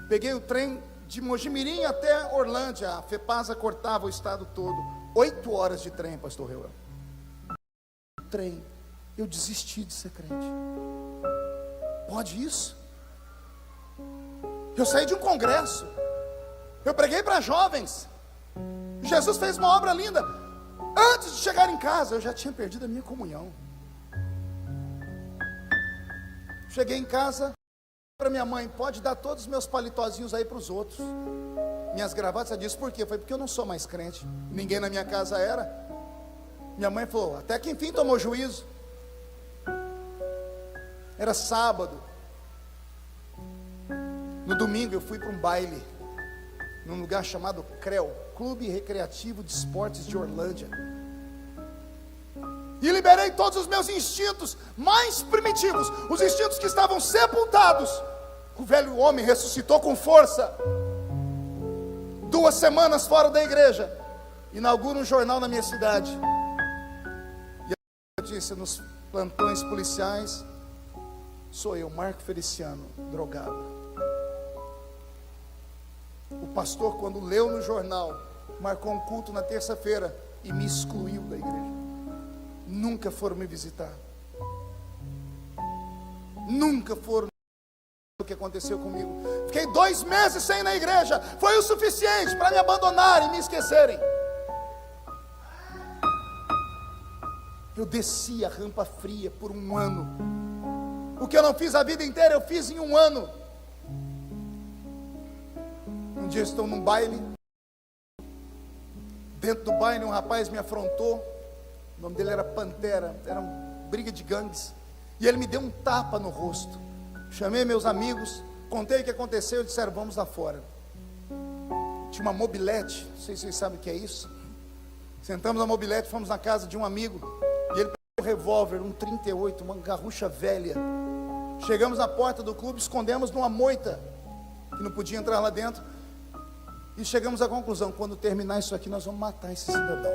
Peguei o trem de Mogi Mirim até Orlândia. A FEPASA cortava o estado todo. 8 horas de trem, pastor Reuel. Trem. Eu desisti de ser crente. Pode isso? Eu saí de um congresso. Eu preguei para jovens. Jesus fez uma obra linda. Antes de chegar em casa, eu já tinha perdido a minha comunhão. Cheguei em casa, para minha mãe: pode dar todos os meus palitozinhos aí para os outros. Minhas gravatas. Ela disse: por quê? Foi porque eu não sou mais crente. Ninguém na minha casa era. Minha mãe falou: até que enfim tomou juízo. Era sábado. No domingo eu fui para um baile, num lugar chamado CREO, Clube Recreativo de Esportes de Orlândia. E liberei todos os meus instintos mais primitivos, os instintos que estavam sepultados. O velho homem ressuscitou com força. 2 semanas fora da igreja, inaugura um jornal na minha cidade. E a notícia nos plantões policiais: sou eu, Marco Feliciano, drogado. O pastor, quando leu no jornal, marcou um culto na terça-feira e me excluiu da igreja. Nunca foram me visitar. Nunca foram o que aconteceu comigo. Fiquei 2 meses sem ir na igreja. Foi o suficiente para me abandonarem e me esquecerem. Eu desci a rampa fria por 1 ano. O que eu não fiz a vida inteira, eu fiz em 1 ano. Um dia estou num baile. Dentro do baile um rapaz me afrontou. O nome dele era Pantera. Era uma briga de gangues. E ele me deu um tapa no rosto. Chamei meus amigos, contei o que aconteceu e disseram: vamos lá fora. Tinha uma mobilete, não sei se vocês sabem o que é isso. Sentamos na mobilete, fomos na casa de um amigo. E ele pegou um revólver, um 38, uma garrucha velha. Chegamos na porta do clube, escondemos numa moita, que não podia entrar lá dentro. E chegamos à conclusão: quando terminar isso aqui, nós vamos matar esse cidadão.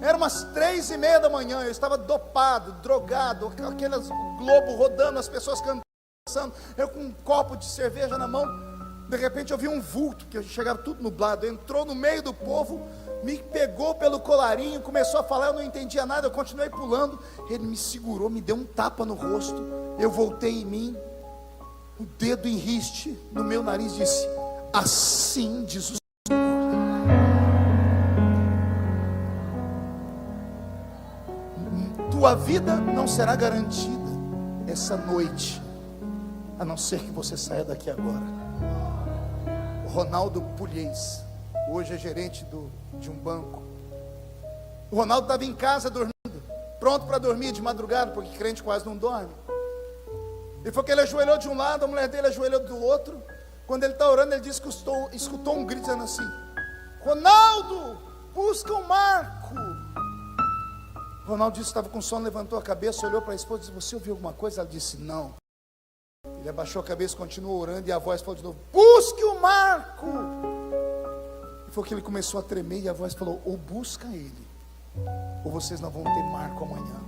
Era umas 3:30 da manhã, eu estava dopado, drogado, aqueles globo rodando, as pessoas cantando, eu com um copo de cerveja na mão. De repente eu vi um vulto, que chegava tudo nublado, entrou no meio do povo, me pegou pelo colarinho, começou a falar, eu não entendia nada, eu continuei pulando. Ele me segurou, me deu um tapa no rosto, eu voltei em mim, o dedo em riste no meu nariz, disse: assim diz o Senhor. Tua vida não será garantida essa noite, a não ser que você saia daqui agora. O Ronaldo Pugliese, hoje é gerente de um banco. O Ronaldo estava em casa dormindo, pronto para dormir de madrugada, porque crente quase não dorme. Ele falou que ele ajoelhou de um lado, a mulher dele ajoelhou do outro. Quando ele está orando, ele disse que escutou um grito dizendo assim: Ronaldo, busca o Marco. Ronaldo disse que estava com sono, levantou a cabeça, olhou para a esposa e disse: você ouviu alguma coisa? Ela disse: não. Ele abaixou a cabeça, continuou orando, e a voz falou de novo: busque o Marco. E foi que ele começou a tremer, e a voz falou: ou busca ele, ou vocês não vão ter Marco amanhã.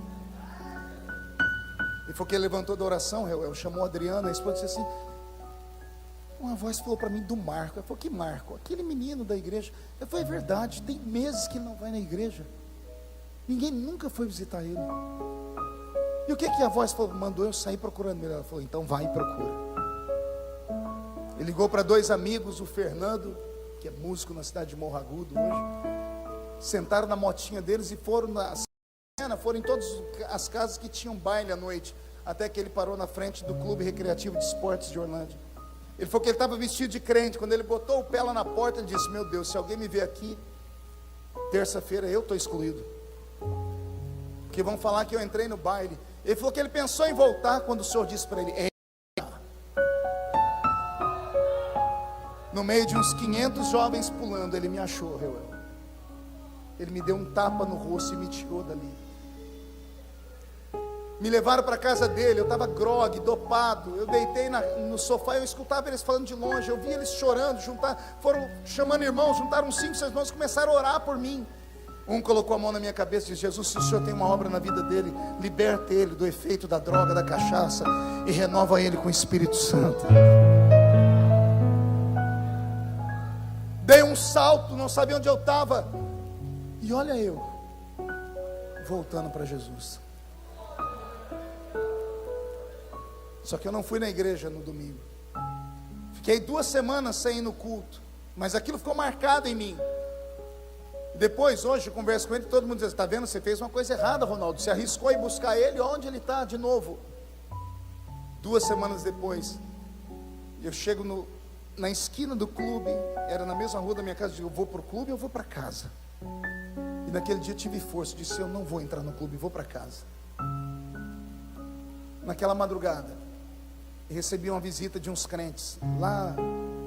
E foi que ele levantou da oração, chamou a Adriana, a esposa, disse assim: Uma voz falou para mim do Marco. Eu falei, que Marco? Aquele menino da igreja. Eu falei, é verdade, tem meses que ele não vai na igreja. Ninguém nunca foi visitar ele. E o que a voz falou? Mandou eu sair procurando ele. Ela falou, então vai e procura. Ele ligou para 2 amigos, o Fernando, que é músico na cidade de Morro Agudo hoje. Sentaram na motinha deles e foram em todas as casas que tinham baile à noite. Até que ele parou na frente do Clube Recreativo de Esportes de Orlândia. Ele falou que ele estava vestido de crente. Quando ele botou o pé lá na porta, ele disse, meu Deus, se alguém me ver aqui, terça-feira eu estou excluído. Porque vão falar que eu entrei no baile. Ele falou que ele pensou em voltar quando o Senhor disse para ele, no meio de uns 500 jovens pulando, ele me achou, Reuel. Ele me deu um tapa no rosto e me tirou dali. Me levaram para a casa dele, eu estava grogue, dopado. Eu deitei no sofá, eu escutava eles falando de longe. Eu vi eles chorando, foram chamando irmãos, juntaram uns 5, 6 irmãos, começaram a orar por mim. Um colocou a mão na minha cabeça e disse, Jesus, se o Senhor tem uma obra na vida dele, liberta ele do efeito da droga, da cachaça, e renova ele com o Espírito Santo. Dei um salto, não sabia onde eu estava. E olha eu, voltando para Jesus. Só que eu não fui na igreja no domingo. Fiquei 2 semanas sem ir no culto. Mas aquilo ficou marcado em mim. Depois, hoje, eu converso com ele, todo mundo diz, está vendo, você fez uma coisa errada, Ronaldo. Você arriscou em buscar ele, onde ele está de novo. 2 semanas depois, eu chego na esquina do clube, era na mesma rua da minha casa, eu digo, eu vou para o clube ou eu vou para casa? E naquele dia eu tive força, disse, eu não vou entrar no clube, vou para casa. Naquela madrugada, eu recebi uma visita de uns crentes, lá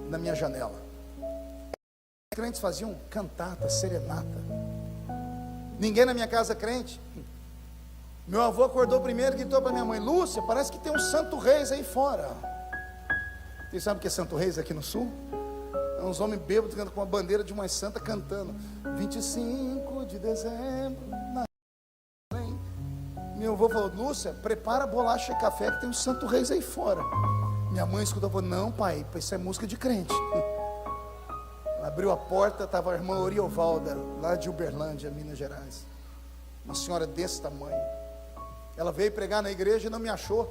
na minha janela. Os crentes faziam cantata, serenata. Ninguém na minha casa crente. Meu avô acordou primeiro e gritou para minha mãe, Lúcia, parece que tem um Santo Reis aí fora. Vocês sabem o que é Santo Reis aqui no sul? É uns homens bêbados com uma bandeira de uma santa cantando 25 de dezembro na... Meu avô falou, Lúcia, prepara bolacha e café que tem um Santo Reis aí fora. Minha mãe escutou e falou, não pai, isso é música de crente. Ela abriu a porta, estava a irmã Oriovalda, lá de Uberlândia, Minas Gerais. Uma senhora desse tamanho. Ela veio pregar na igreja e não me achou.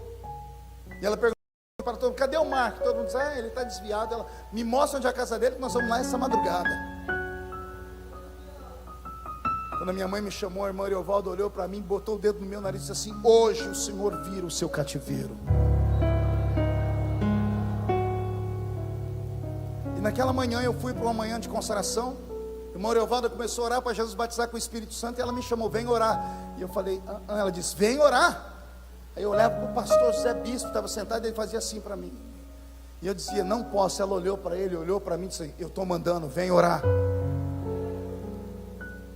E ela perguntou para todo mundo, cadê o Marco? Todo mundo diz, ele está desviado. Ela, me mostra onde é a casa dele, que nós vamos lá essa madrugada. Quando a minha mãe me chamou, a irmã Oriovalda olhou para mim, botou o dedo no meu nariz e disse assim, hoje o Senhor vira o seu cativeiro. E naquela manhã eu fui para uma manhã de consagração. A irmã Oriovalda começou a orar para Jesus batizar com o Espírito Santo. E ela me chamou, vem orar. E eu falei, ela disse, vem orar. Aí eu olhava para o pastor José Bispo, estava sentado, e ele fazia assim para mim. E eu dizia, não posso. Ela olhou para ele, olhou para mim e disse, eu estou mandando, vem orar.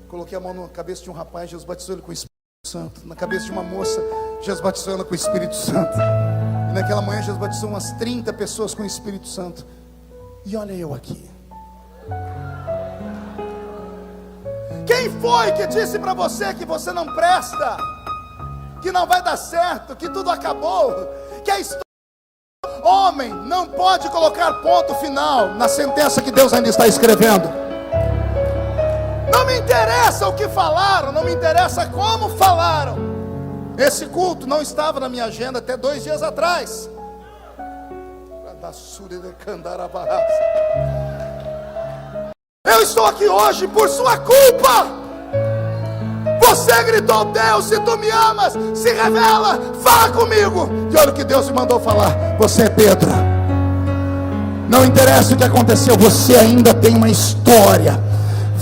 Coloquei a mão na cabeça de um rapaz, Jesus batizou ele com o Espírito Santo. Na cabeça de uma moça, Jesus batizou ela com o Espírito Santo. E naquela manhã Jesus batizou umas 30 pessoas com o Espírito Santo. E olha eu aqui. Quem foi que disse para você que você não presta, que não vai dar certo, que tudo acabou, que a história... Homem não pode colocar ponto final na sentença que Deus ainda está escrevendo. Não me interessa o que falaram, não me interessa como falaram. Esse culto não estava na minha agenda até 2 dias atrás. Eu estou aqui hoje por sua culpa. Você gritou, Deus, se tu me amas, se revela, fala comigo. E olha o que Deus me mandou falar. Você é Pedro. Não interessa o que aconteceu, você ainda tem uma história.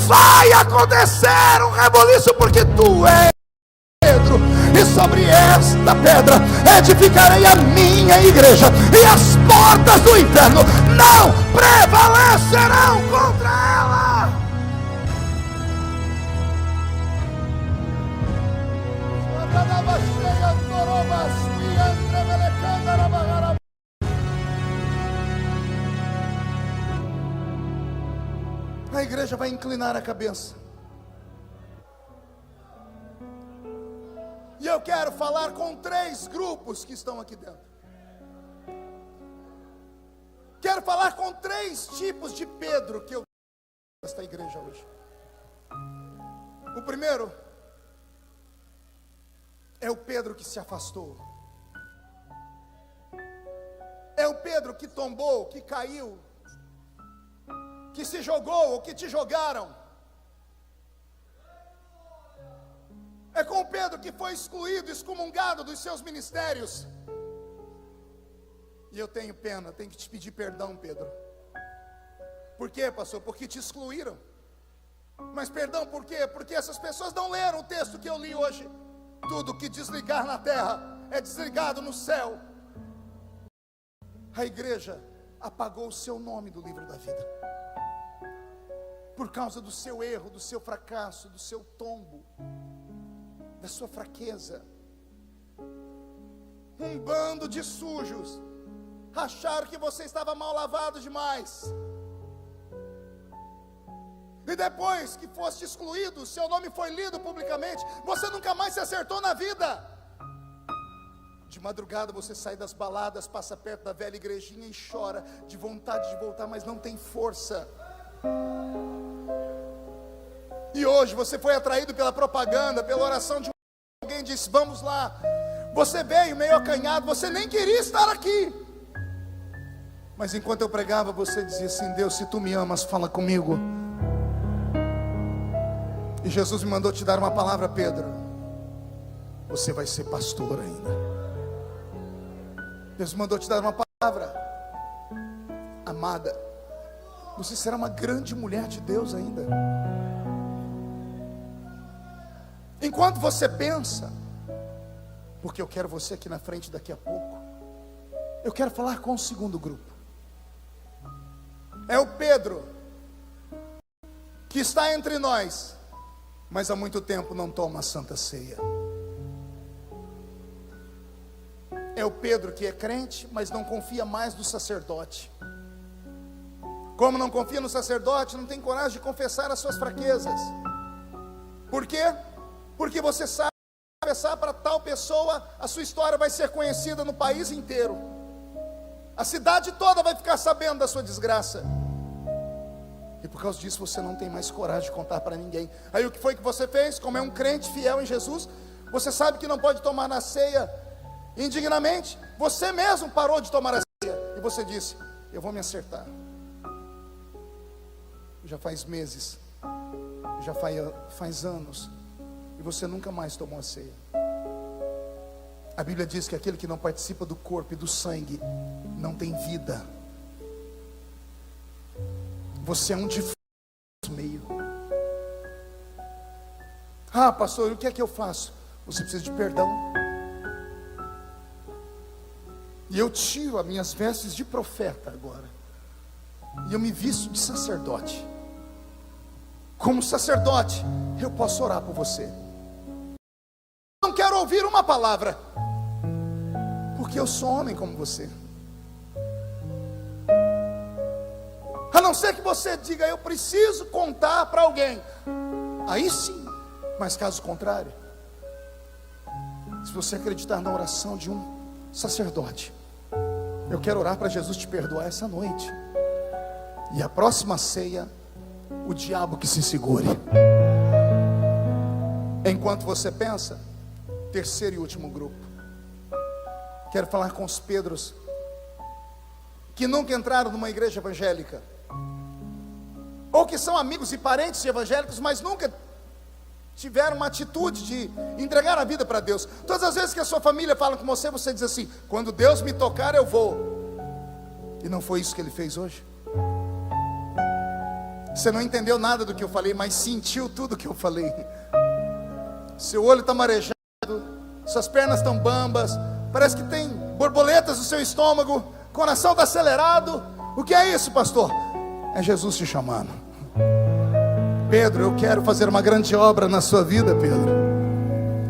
Vai acontecer um reboliço, porque tu és Pedro. E sobre esta pedra edificarei a minha igreja, e as portas do inferno não prevalecerão contra ela. A igreja vai inclinar a cabeça. E eu quero falar com 3 grupos que estão aqui dentro. Quero falar com 3 tipos de Pedro que eu nesta igreja hoje. O primeiro é o Pedro que se afastou. É o Pedro que tombou, que caiu, que se jogou ou que te jogaram. É com o Pedro que foi excluído, excomungado dos seus ministérios. E eu tenho pena, tenho que te pedir perdão, Pedro. Por quê, pastor? Porque te excluíram. Mas perdão por quê? Porque essas pessoas não leram o texto que eu li hoje. Tudo que desligar na terra é desligado no céu. A igreja apagou o seu nome do livro da vida, por causa do seu erro, do seu fracasso, do seu tombo, da sua fraqueza. Um bando de sujos acharam que você estava mal lavado demais. E depois que foste excluído, seu nome foi lido publicamente, você nunca mais se acertou na vida. De madrugada você sai das baladas, passa perto da velha igrejinha e chora de vontade de voltar, mas não tem força. E hoje você foi atraído pela propaganda, pela oração de alguém, disse: vamos lá. Você veio meio acanhado, você nem queria estar aqui. Mas enquanto eu pregava, você dizia assim: Deus, se tu me amas, fala comigo. E Jesus me mandou te dar uma palavra, Pedro. Você vai ser pastor ainda. Deus me mandou te dar uma palavra, amada. Você será uma grande mulher de Deus ainda. Enquanto você pensa, porque eu quero você aqui na frente daqui a pouco, eu quero falar com o segundo grupo. É o Pedro que está entre nós, mas há muito tempo não toma a Santa Ceia. É o Pedro que é crente, mas não confia mais no sacerdote. Como não confia no sacerdote, não tem coragem de confessar as suas fraquezas. Por quê? Porque você sabe que confessar para tal pessoa, a sua história vai ser conhecida no país inteiro. A cidade toda vai ficar sabendo da sua desgraça. E por causa disso você não tem mais coragem de contar para ninguém. Aí o que foi que você fez? Como é um crente fiel em Jesus, você sabe que não pode tomar na ceia indignamente. Você mesmo parou de tomar a ceia e você disse: eu vou me acertar. Já faz meses, já faz anos, e você nunca mais tomou a ceia. A Bíblia diz que aquele que não participa do corpo e do sangue não tem vida. Você é um defunto no meio. Ah, pastor, o que é que eu faço? Você precisa de perdão. E eu tiro as minhas vestes de profeta agora, e eu me visto de sacerdote. Como sacerdote, eu posso orar por você. Não quero ouvir uma palavra, porque eu sou homem como você. A não ser que você diga: eu preciso contar para alguém. Aí sim, mas caso contrário, se você acreditar na oração de um sacerdote, eu quero orar para Jesus te perdoar essa noite. E a próxima ceia, o diabo que se segure. Enquanto você pensa, terceiro e último grupo. Quero falar com os Pedros que nunca entraram numa igreja evangélica, ou que são amigos e parentes de evangélicos, mas nunca tiveram uma atitude de entregar a vida para Deus. Todas as vezes que a sua família fala com você, você diz assim: quando Deus me tocar eu vou. E não foi isso que Ele fez hoje. Você não entendeu nada do que eu falei, mas sentiu tudo que eu falei. Seu olho está marejado, suas pernas estão bambas, parece que tem borboletas no seu estômago, coração está acelerado. O que é isso, pastor? É Jesus te chamando. Pedro, eu quero fazer uma grande obra na sua vida, Pedro.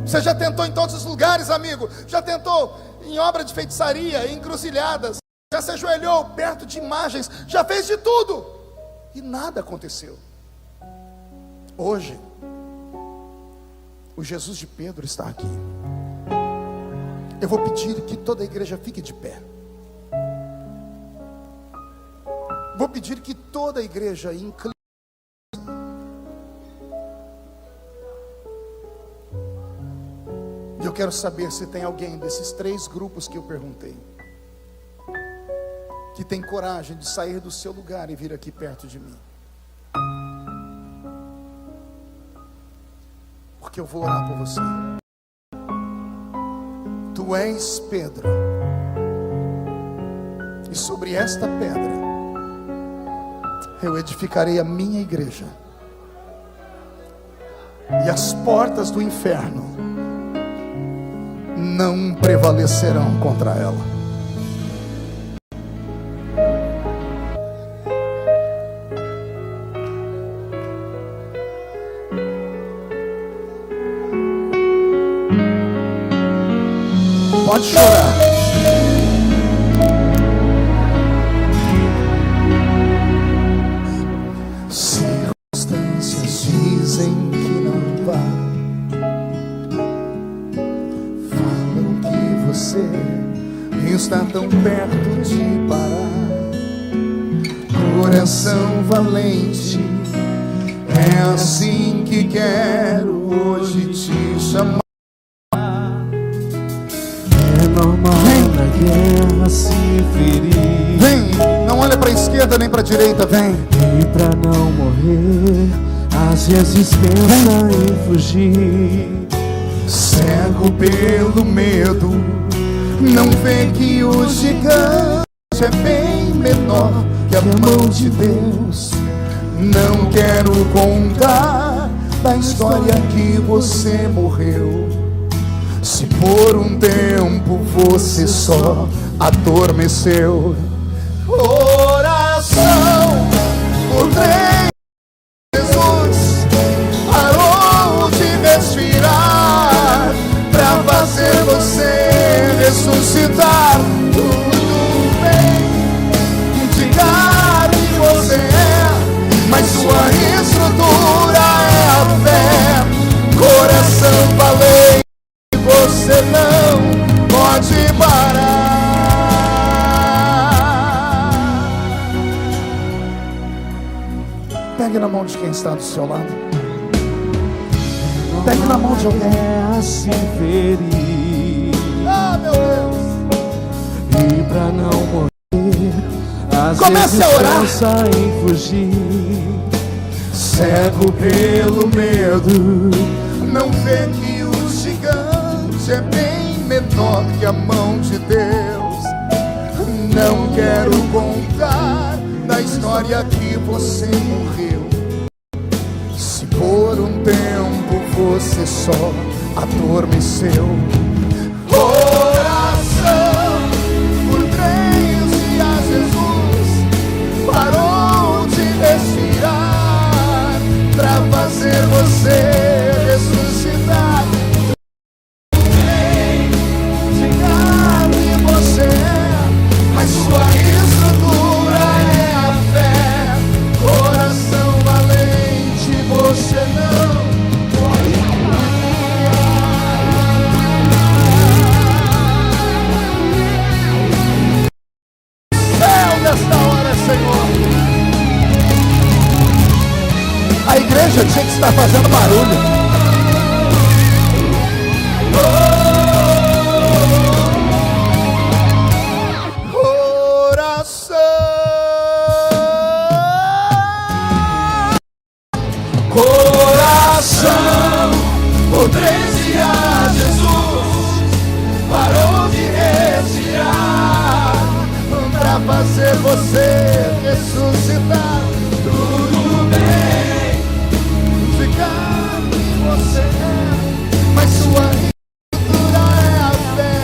Você já tentou em todos os lugares, amigo. Já tentou em obra de feitiçaria, em encruzilhadas. Já se ajoelhou perto de imagens. Já fez de tudo e nada aconteceu. Hoje, o Jesus de Pedro está aqui. Eu vou pedir que toda a igreja fique de pé. Vou pedir que toda a igreja incline. E eu quero saber se tem alguém desses 3 grupos que eu perguntei que tem coragem de sair do seu lugar e vir aqui perto de mim. Porque eu vou orar por você. Tu és Pedro, e sobre esta pedra eu edificarei a minha igreja, e as portas do inferno não prevalecerão contra ela. Pode chorar. Circunstâncias dizem que não vá, falam que você está tão perto de parar. Coração valente, é assim que quero hoje te chamar. Na guerra se ferir. Vem, não olha para a esquerda nem para a direita, vem. E pra não morrer, às vezes pensa em fugir. Cego pelo medo, não vê que o gigante é bem menor que a mão de Deus. Não quero contar da história que você morreu. Se por um tempo você só adormeceu. Oração por 3, Jesus parou de respirar pra fazer você ressuscitar. Tudo bem, diga que você é, mas sua estrutura é a fé. Coração valente, você não pode parar. Pegue na mão de quem está do seu lado. Pegue na mão de alguém. A se ferir. Ah, meu Deus. E pra não morrer, às Comece vezes a orar. pensa em fugir. Cego pelo medo, não vê que o gigante é bem menor que a mão de Deus. Não quero contar da história que você morreu. Se por um tempo você só adormeceu. Oração por 3 dias, Jesus parou de respirar pra fazer você ressuscitar. Sua estrutura é a fé. Coração valente, você não pode parar. Céu nesta hora, Senhor. A igreja tinha que estar fazendo barulho. Coração, por 3 dias, Jesus parou de respirar pra fazer você ressuscitar. Tudo bem, ficar quem você é, mas sua estrutura é a fé.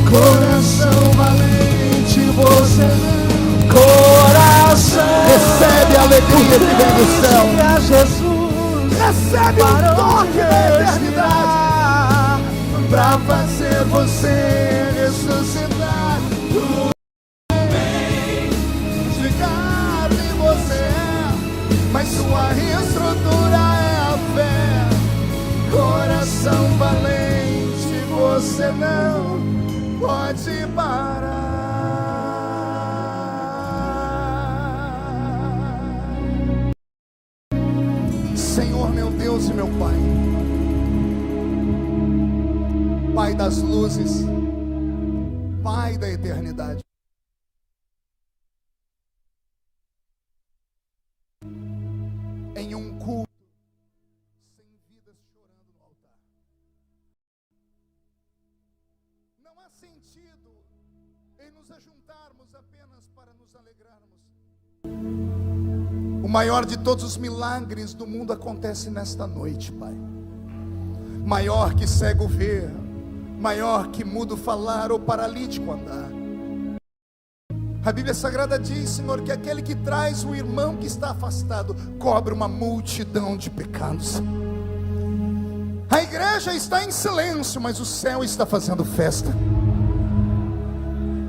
Coração valente, você não. Coração, recebe a alegria que vem do céu. Jesus recebe o toque da eternidade pra fazer você ressuscitar. Tudo bem, de carne você é, mas sua estrutura é a fé. Coração valente, você não pode parar. das luzes, Pai da eternidade. Em um culto sem vidas chorando no altar. Não há sentido em nos ajuntarmos apenas para nos alegrarmos. O maior de todos os milagres do mundo acontece nesta noite, Pai. Maior que cego ver, maior que mudo falar ou paralítico andar. A Bíblia Sagrada diz, Senhor, que aquele que traz o irmão que está afastado cobre uma multidão de pecados. A igreja está em silêncio, mas o céu está fazendo festa.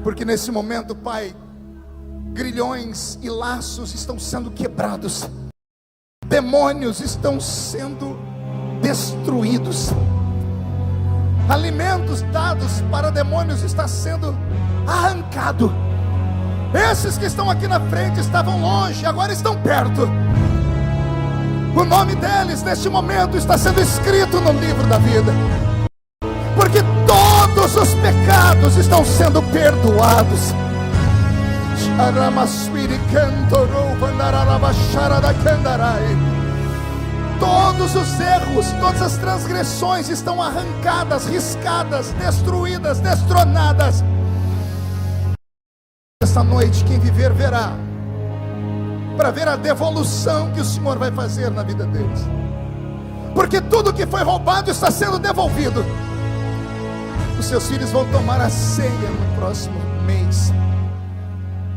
Porque nesse momento, Pai, grilhões e laços estão sendo quebrados, demônios estão sendo destruídos, alimentos dados para demônios está sendo arrancado. Esses que estão aqui na frente estavam longe, agora estão perto. O nome deles neste momento está sendo escrito no livro da vida, porque todos os pecados estão sendo perdoados. Todos os erros, todas as transgressões estão arrancadas, riscadas, destruídas, destronadas. Esta noite quem viver verá, para ver a devolução que o Senhor vai fazer na vida deles, porque tudo que foi roubado está sendo devolvido. Os seus filhos vão tomar a ceia no próximo mês.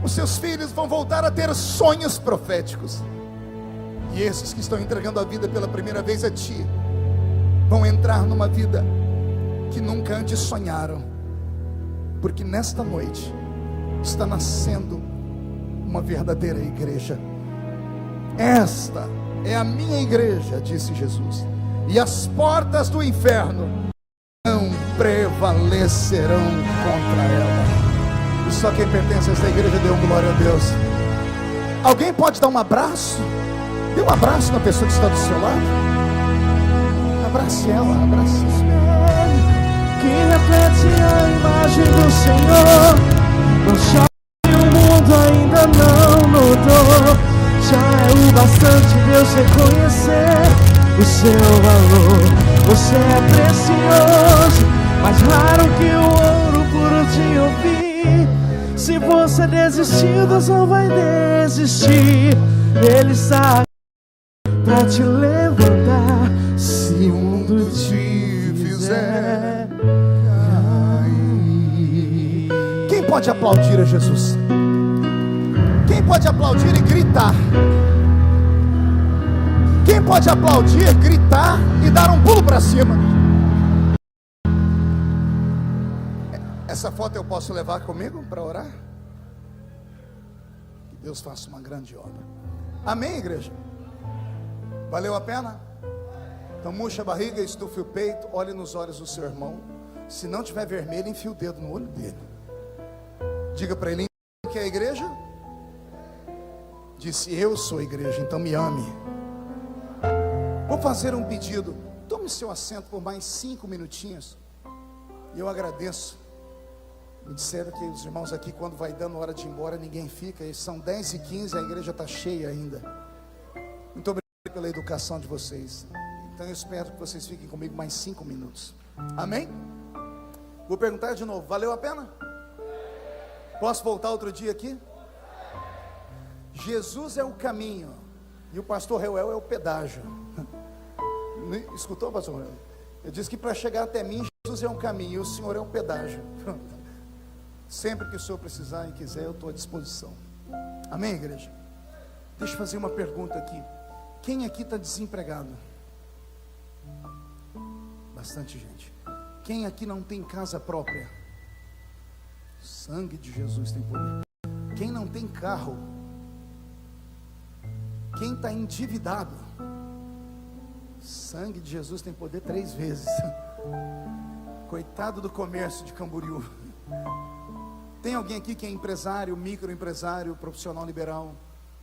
Os seus filhos vão voltar a ter sonhos proféticos. E esses que estão entregando a vida pela primeira vez a Ti, vão entrar numa vida que nunca antes sonharam. Porque nesta noite está nascendo uma verdadeira igreja. Esta é a minha igreja, disse Jesus, e as portas do inferno não prevalecerão contra ela. E só quem pertence a esta igreja dê glória a Deus. Alguém pode dar um abraço? Dê um abraço na pessoa que está do seu lado. Abrace ela, abrace ela. Que reflete a imagem do Senhor. Não chore, o mundo ainda não mudou. Já é o bastante Deus reconhecer o seu valor. Você é precioso, mais raro que o ouro puro de ouvir. Se você desistir, Deus não vai desistir. Ele está pra te levantar. Se o mundo te fizer cair. Quem pode aplaudir a Jesus? Quem pode aplaudir e gritar? Quem pode aplaudir, gritar e dar um pulo para cima? Essa foto eu posso levar comigo para orar? Que Deus faça uma grande obra. Amém, igreja? Valeu a pena? Então murcha a barriga, estufe o peito, olhe nos olhos do seu irmão. Se não tiver vermelho, enfia o dedo no olho dele. Diga para ele que é a igreja. Disse, eu sou a igreja, então me ame. Vou fazer um pedido. Tome seu assento por mais 5 minutinhos. E eu agradeço. Me disseram que os irmãos aqui, quando vai dando hora de ir embora, ninguém fica. E são 10h15, a igreja está cheia ainda. Muito obrigado pela educação de vocês. Então eu espero que vocês fiquem comigo mais 5 minutos. Amém? Vou perguntar de novo, valeu a pena? Posso voltar outro dia aqui? Jesus é o caminho e o pastor Reuel é o pedágio. Escutou, pastor Reuel? Eu disse que para chegar até mim, Jesus é um caminho e o Senhor é um pedágio. Sempre que o Senhor precisar e quiser, eu estou à disposição. Amém, igreja? Deixa eu fazer uma pergunta aqui. Quem aqui está desempregado? Bastante gente. Quem aqui não tem casa própria? O sangue de Jesus tem poder. Quem não tem carro? Quem está endividado? O sangue de Jesus tem poder 3 vezes. Coitado do comércio de Camboriú. Tem alguém aqui que é empresário, microempresário, profissional liberal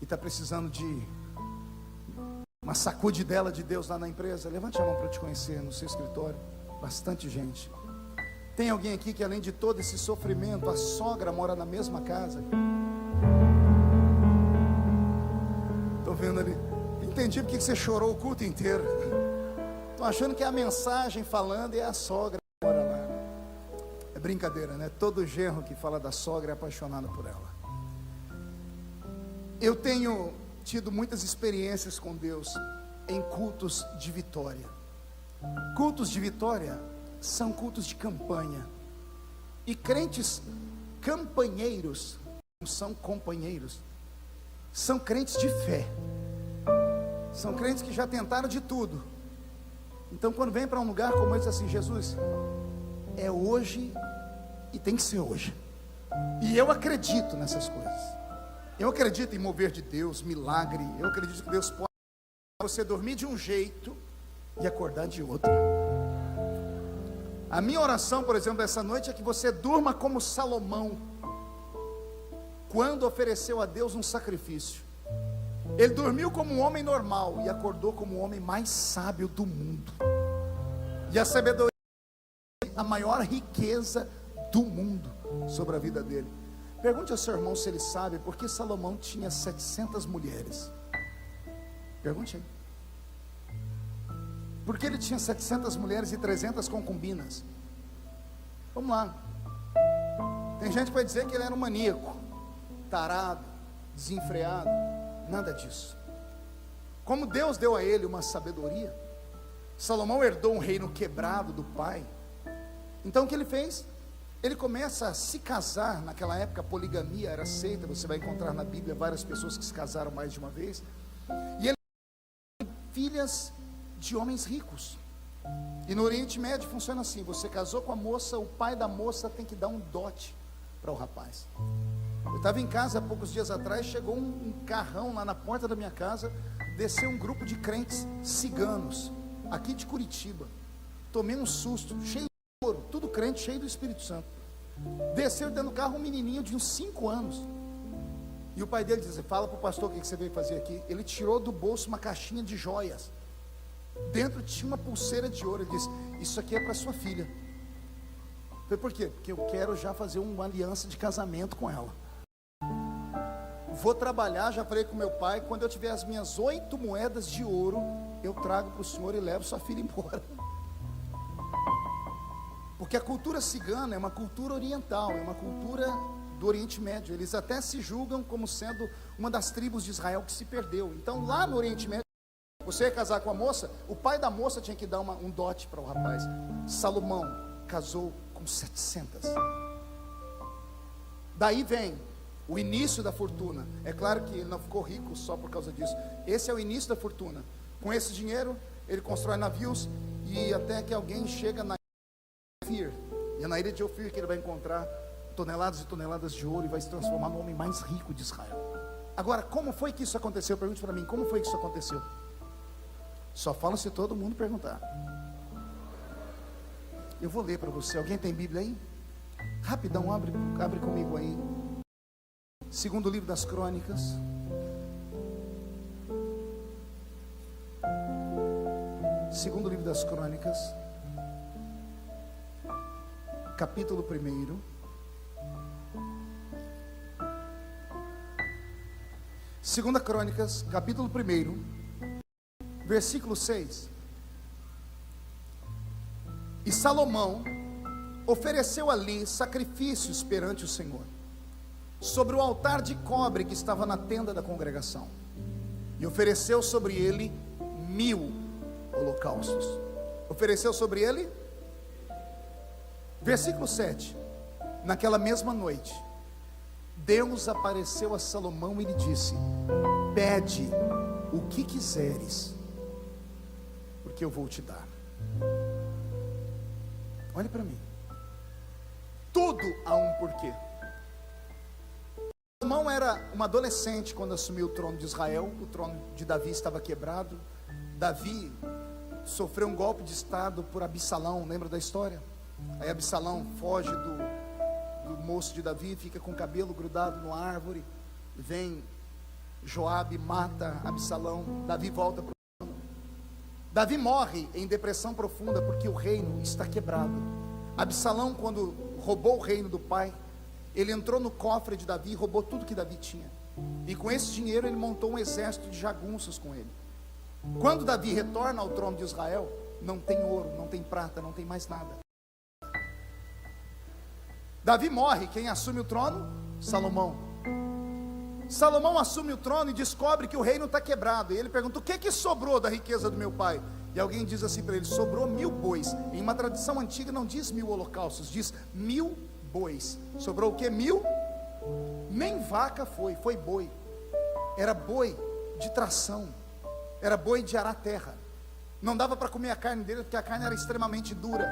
e está precisando de uma sacudidela de Deus lá na empresa? Levante a mão para eu te conhecer no seu escritório. Bastante gente. Tem alguém aqui que, além de todo esse sofrimento, a sogra mora na mesma casa? Estou vendo ali. Entendi porque que você chorou o culto inteiro. Estou achando que é a mensagem falando e é a sogra que mora lá. É brincadeira, né? Todo genro que fala da sogra é apaixonado por ela. Eu tenho tido muitas experiências com Deus em cultos de vitória. Cultos de vitória são cultos de campanha. E crentes campanheiros não são companheiros, são crentes de fé. São crentes que já tentaram de tudo. Então, quando vem para um lugar como esse, assim: Jesus, é hoje e tem que ser hoje. E eu acredito nessas coisas. Eu acredito em mover de Deus, milagre. Eu acredito que Deus pode você dormir de um jeito e acordar de outro. A minha oração, por exemplo, essa noite é que você durma como Salomão, quando ofereceu a Deus um sacrifício. Ele dormiu como um homem normal e acordou como o homem mais sábio do mundo. E a sabedoria é a maior riqueza do mundo sobre a vida dele. Pergunte ao seu irmão se ele sabe por que Salomão tinha 700 mulheres. Pergunte aí. Por que ele tinha 700 mulheres e 300 concubinas? Vamos lá. Tem gente que vai dizer que ele era um maníaco, tarado, desenfreado. Nada disso. Como Deus deu a ele uma sabedoria, Salomão herdou um reino quebrado do pai. Então o que ele fez? Ele começa a se casar. Naquela época a poligamia era aceita. Você vai encontrar na Bíblia várias pessoas que se casaram mais de uma vez. E ele tem filhas de homens ricos. E no Oriente Médio funciona assim: você casou com a moça, o pai da moça tem que dar um dote para o rapaz. Eu estava em casa há poucos dias atrás, chegou um carrão lá na porta da minha casa, desceu um grupo de crentes ciganos, aqui de Curitiba. Tomei um susto, cheio de ouro, tudo crente, cheio do Espírito Santo. Desceu dentro do carro um menininho de uns 5 anos. E o pai dele disse: fala para o pastor o que você veio fazer aqui. Ele tirou do bolso uma caixinha de joias. Dentro tinha uma pulseira de ouro. Ele disse: isso aqui é para sua filha. Eu falei: por quê? Porque eu quero já fazer uma aliança de casamento com ela. Vou trabalhar, já falei com meu pai, quando eu tiver as minhas 8 moedas de ouro, eu trago para o senhor e levo sua filha embora. Porque a cultura cigana é uma cultura oriental, é uma cultura do Oriente Médio. Eles até se julgam como sendo uma das tribos de Israel que se perdeu. Então lá no Oriente Médio, você ia casar com a moça, o pai da moça tinha que dar um dote para o rapaz. Salomão casou com 700. Daí vem o início da fortuna. É claro que ele não ficou rico só por causa disso. Esse é o início da fortuna. Com esse dinheiro, ele constrói navios, e até que alguém chega na Ofir. E é na ilha de Ofir que ele vai encontrar toneladas e toneladas de ouro e vai se transformar no homem mais rico de Israel. Agora, como foi que isso aconteceu? Pergunte para mim, como foi que isso aconteceu? Só fala se todo mundo perguntar. Eu vou ler para você. Alguém tem Bíblia aí? Rapidão, abre comigo aí. Segundo livro das Crônicas. Segundo livro das Crônicas, capítulo 1. Segunda Crônicas, capítulo 1, versículo 6. E Salomão ofereceu ali sacrifícios perante o Senhor, sobre o altar de cobre que estava na tenda da congregação, e ofereceu sobre ele 1000 holocaustos. Ofereceu sobre ele. Versículo 7. Naquela mesma noite, Deus apareceu a Salomão e lhe disse: pede o que quiseres, porque eu vou te dar. Olhe para mim. Tudo há um porquê. Salomão era um adolescente quando assumiu o trono de Israel. O trono de Davi estava quebrado. Davi sofreu um golpe de estado por Absalão, lembra da história? Aí Absalão foge do moço de Davi, fica com o cabelo grudado numa árvore. Vem Joabe, mata Absalão. Davi volta para o trono. Davi morre em depressão profunda porque o reino está quebrado. Absalão, quando roubou o reino do pai, ele entrou no cofre de Davi e roubou tudo que Davi tinha. E com esse dinheiro ele montou um exército de jagunços com ele. Quando Davi retorna ao trono de Israel, não tem ouro, não tem prata, não tem mais nada. Davi morre, quem assume o trono? Salomão. Salomão assume o trono e descobre que o reino está quebrado. E ele pergunta: o que sobrou da riqueza do meu pai? E alguém diz assim para ele: sobrou 1000 bois. Em uma tradição antiga não diz 1000 holocaustos, diz 1000 bois. Sobrou o que? 1000? Nem vaca foi boi. Era boi de tração, era boi de arar terra. Não dava para comer a carne dele, porque a carne era extremamente dura.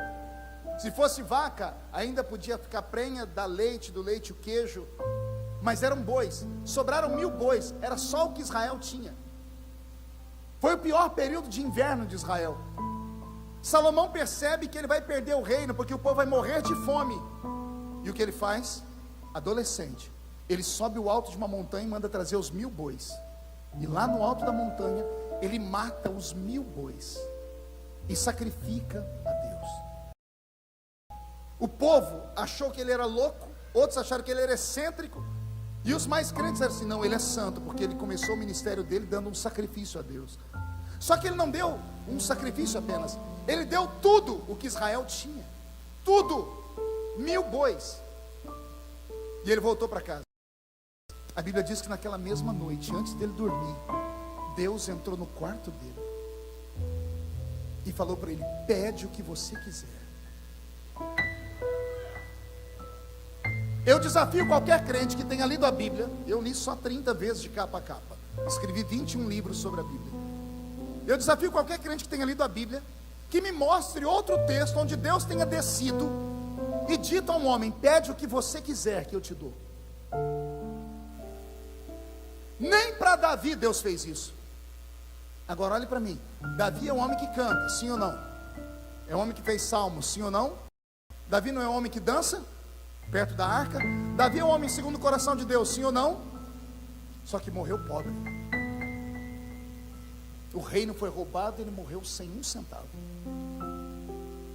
Se fosse vaca, ainda podia ficar prenha, dar leite, do leite o queijo. Mas eram bois, sobraram 1000 bois, era só o que Israel tinha. Foi o pior período de inverno de Israel. Salomão percebe que ele vai perder o reino, porque o povo vai morrer de fome. E o que ele faz? Adolescente, ele sobe o alto de uma montanha e manda trazer os 1000 bois. E lá no alto da montanha, ele mata os 1000 bois e sacrifica a Deus. O povo achou que ele era louco, outros acharam que ele era excêntrico, e os mais crentes disseram assim: não, ele é santo, porque ele começou o ministério dele dando um sacrifício a Deus. Só que ele não deu um sacrifício apenas, ele deu tudo o que Israel tinha, tudo, 1000 bois. E ele voltou para casa. A Bíblia diz que naquela mesma noite, antes dele dormir, Deus entrou no quarto dele e falou para ele: pede o que você quiser. Eu desafio qualquer crente que tenha lido a Bíblia. Eu li só 30 vezes de capa a capa, escrevi 21 livros sobre a Bíblia. Eu desafio qualquer crente que tenha lido a Bíblia, que me mostre outro texto onde Deus tenha descido e dito a um homem: pede o que você quiser que eu te dou. Nem para Davi Deus fez isso. Agora olhe para mim, Davi é um homem que canta, sim ou não? É um homem que fez salmos, sim ou não? Davi não é um homem que dança perto da arca? Davi é um homem segundo o coração de Deus, sim ou não? Só que morreu pobre. O reino foi roubado e ele morreu sem um centavo.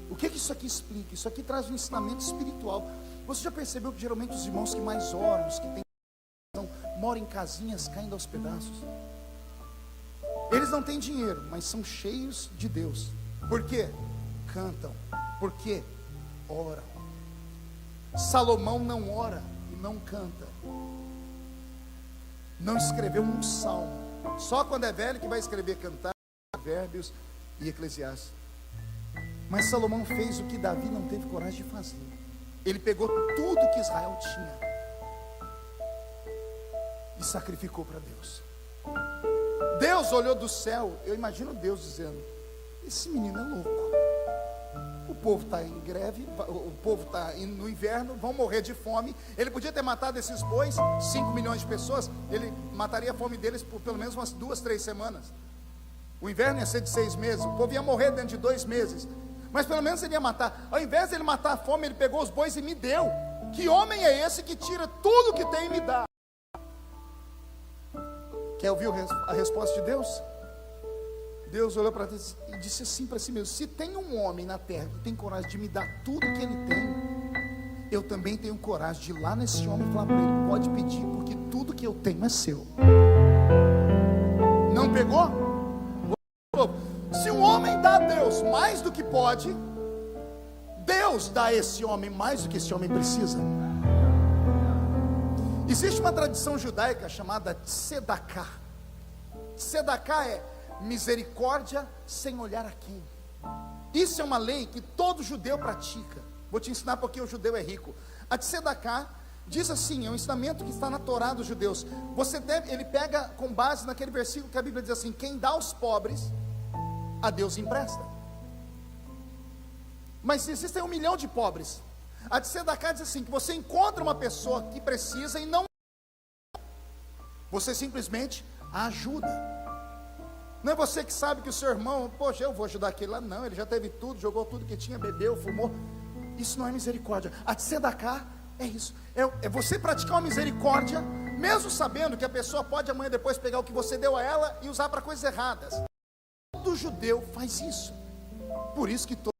O que isso aqui explica? Isso aqui traz um ensinamento espiritual. Você já percebeu que geralmente os irmãos que mais oram, os que têm, moram em casinhas caindo aos pedaços? Eles não têm dinheiro, mas são cheios de Deus. Por quê? Cantam. Por quê? Oram. Salomão não ora e não canta. Não escreveu um salmo. Só quando é velho que vai escrever cantar, Provérbios e Eclesiastes. Mas Salomão fez o que Davi não teve coragem de fazer. Ele pegou tudo que Israel tinha e sacrificou para Deus. Deus olhou do céu. Eu imagino Deus dizendo: esse menino é louco. O povo está em greve, o povo está no inverno, vão morrer de fome. Ele podia ter matado esses bois, 5 milhões de pessoas. Ele mataria a fome deles por pelo menos umas 2, 3 semanas. O inverno ia ser de 6 meses, o povo ia morrer dentro de 2 meses. Mas pelo menos ele ia matar. Ao invés de ele matar a fome, ele pegou os bois e me deu. Que homem é esse que tira tudo que tem e me dá? Quer ouvir a resposta de Deus? Deus olhou para Deus e disse assim para si mesmo: se tem um homem na terra que tem coragem de me dar tudo que ele tem, eu também tenho coragem de ir lá nesse homem e falar para ele: pode pedir, porque tudo que eu tenho é seu. Não pegou? Se um homem dá a Deus mais do que pode, Deus dá a esse homem mais do que esse homem precisa. Existe uma tradição judaica chamada Tzedaká. Tzedaká é misericórdia sem olhar a quem. Isso é uma lei que todo judeu pratica. Vou te ensinar porque o judeu é rico. A Tzedaká diz assim, é um ensinamento que está na Torá dos judeus. Ele pega com base naquele versículo que a Bíblia diz assim: quem dá aos pobres, a Deus empresta. Mas existem 1 milhão de pobres. A Tzedaká diz assim, que você encontra uma pessoa que precisa e não, você simplesmente a ajuda. Não é você que sabe que o seu irmão, poxa, eu vou ajudar aquele lá. Não, ele já teve tudo, jogou tudo que tinha, bebeu, fumou. Isso não é misericórdia. A Tzedaká é isso, é você praticar uma misericórdia, mesmo sabendo que a pessoa pode amanhã depois pegar o que você deu a ela e usar para coisas erradas. Todo judeu faz isso. Por isso que todo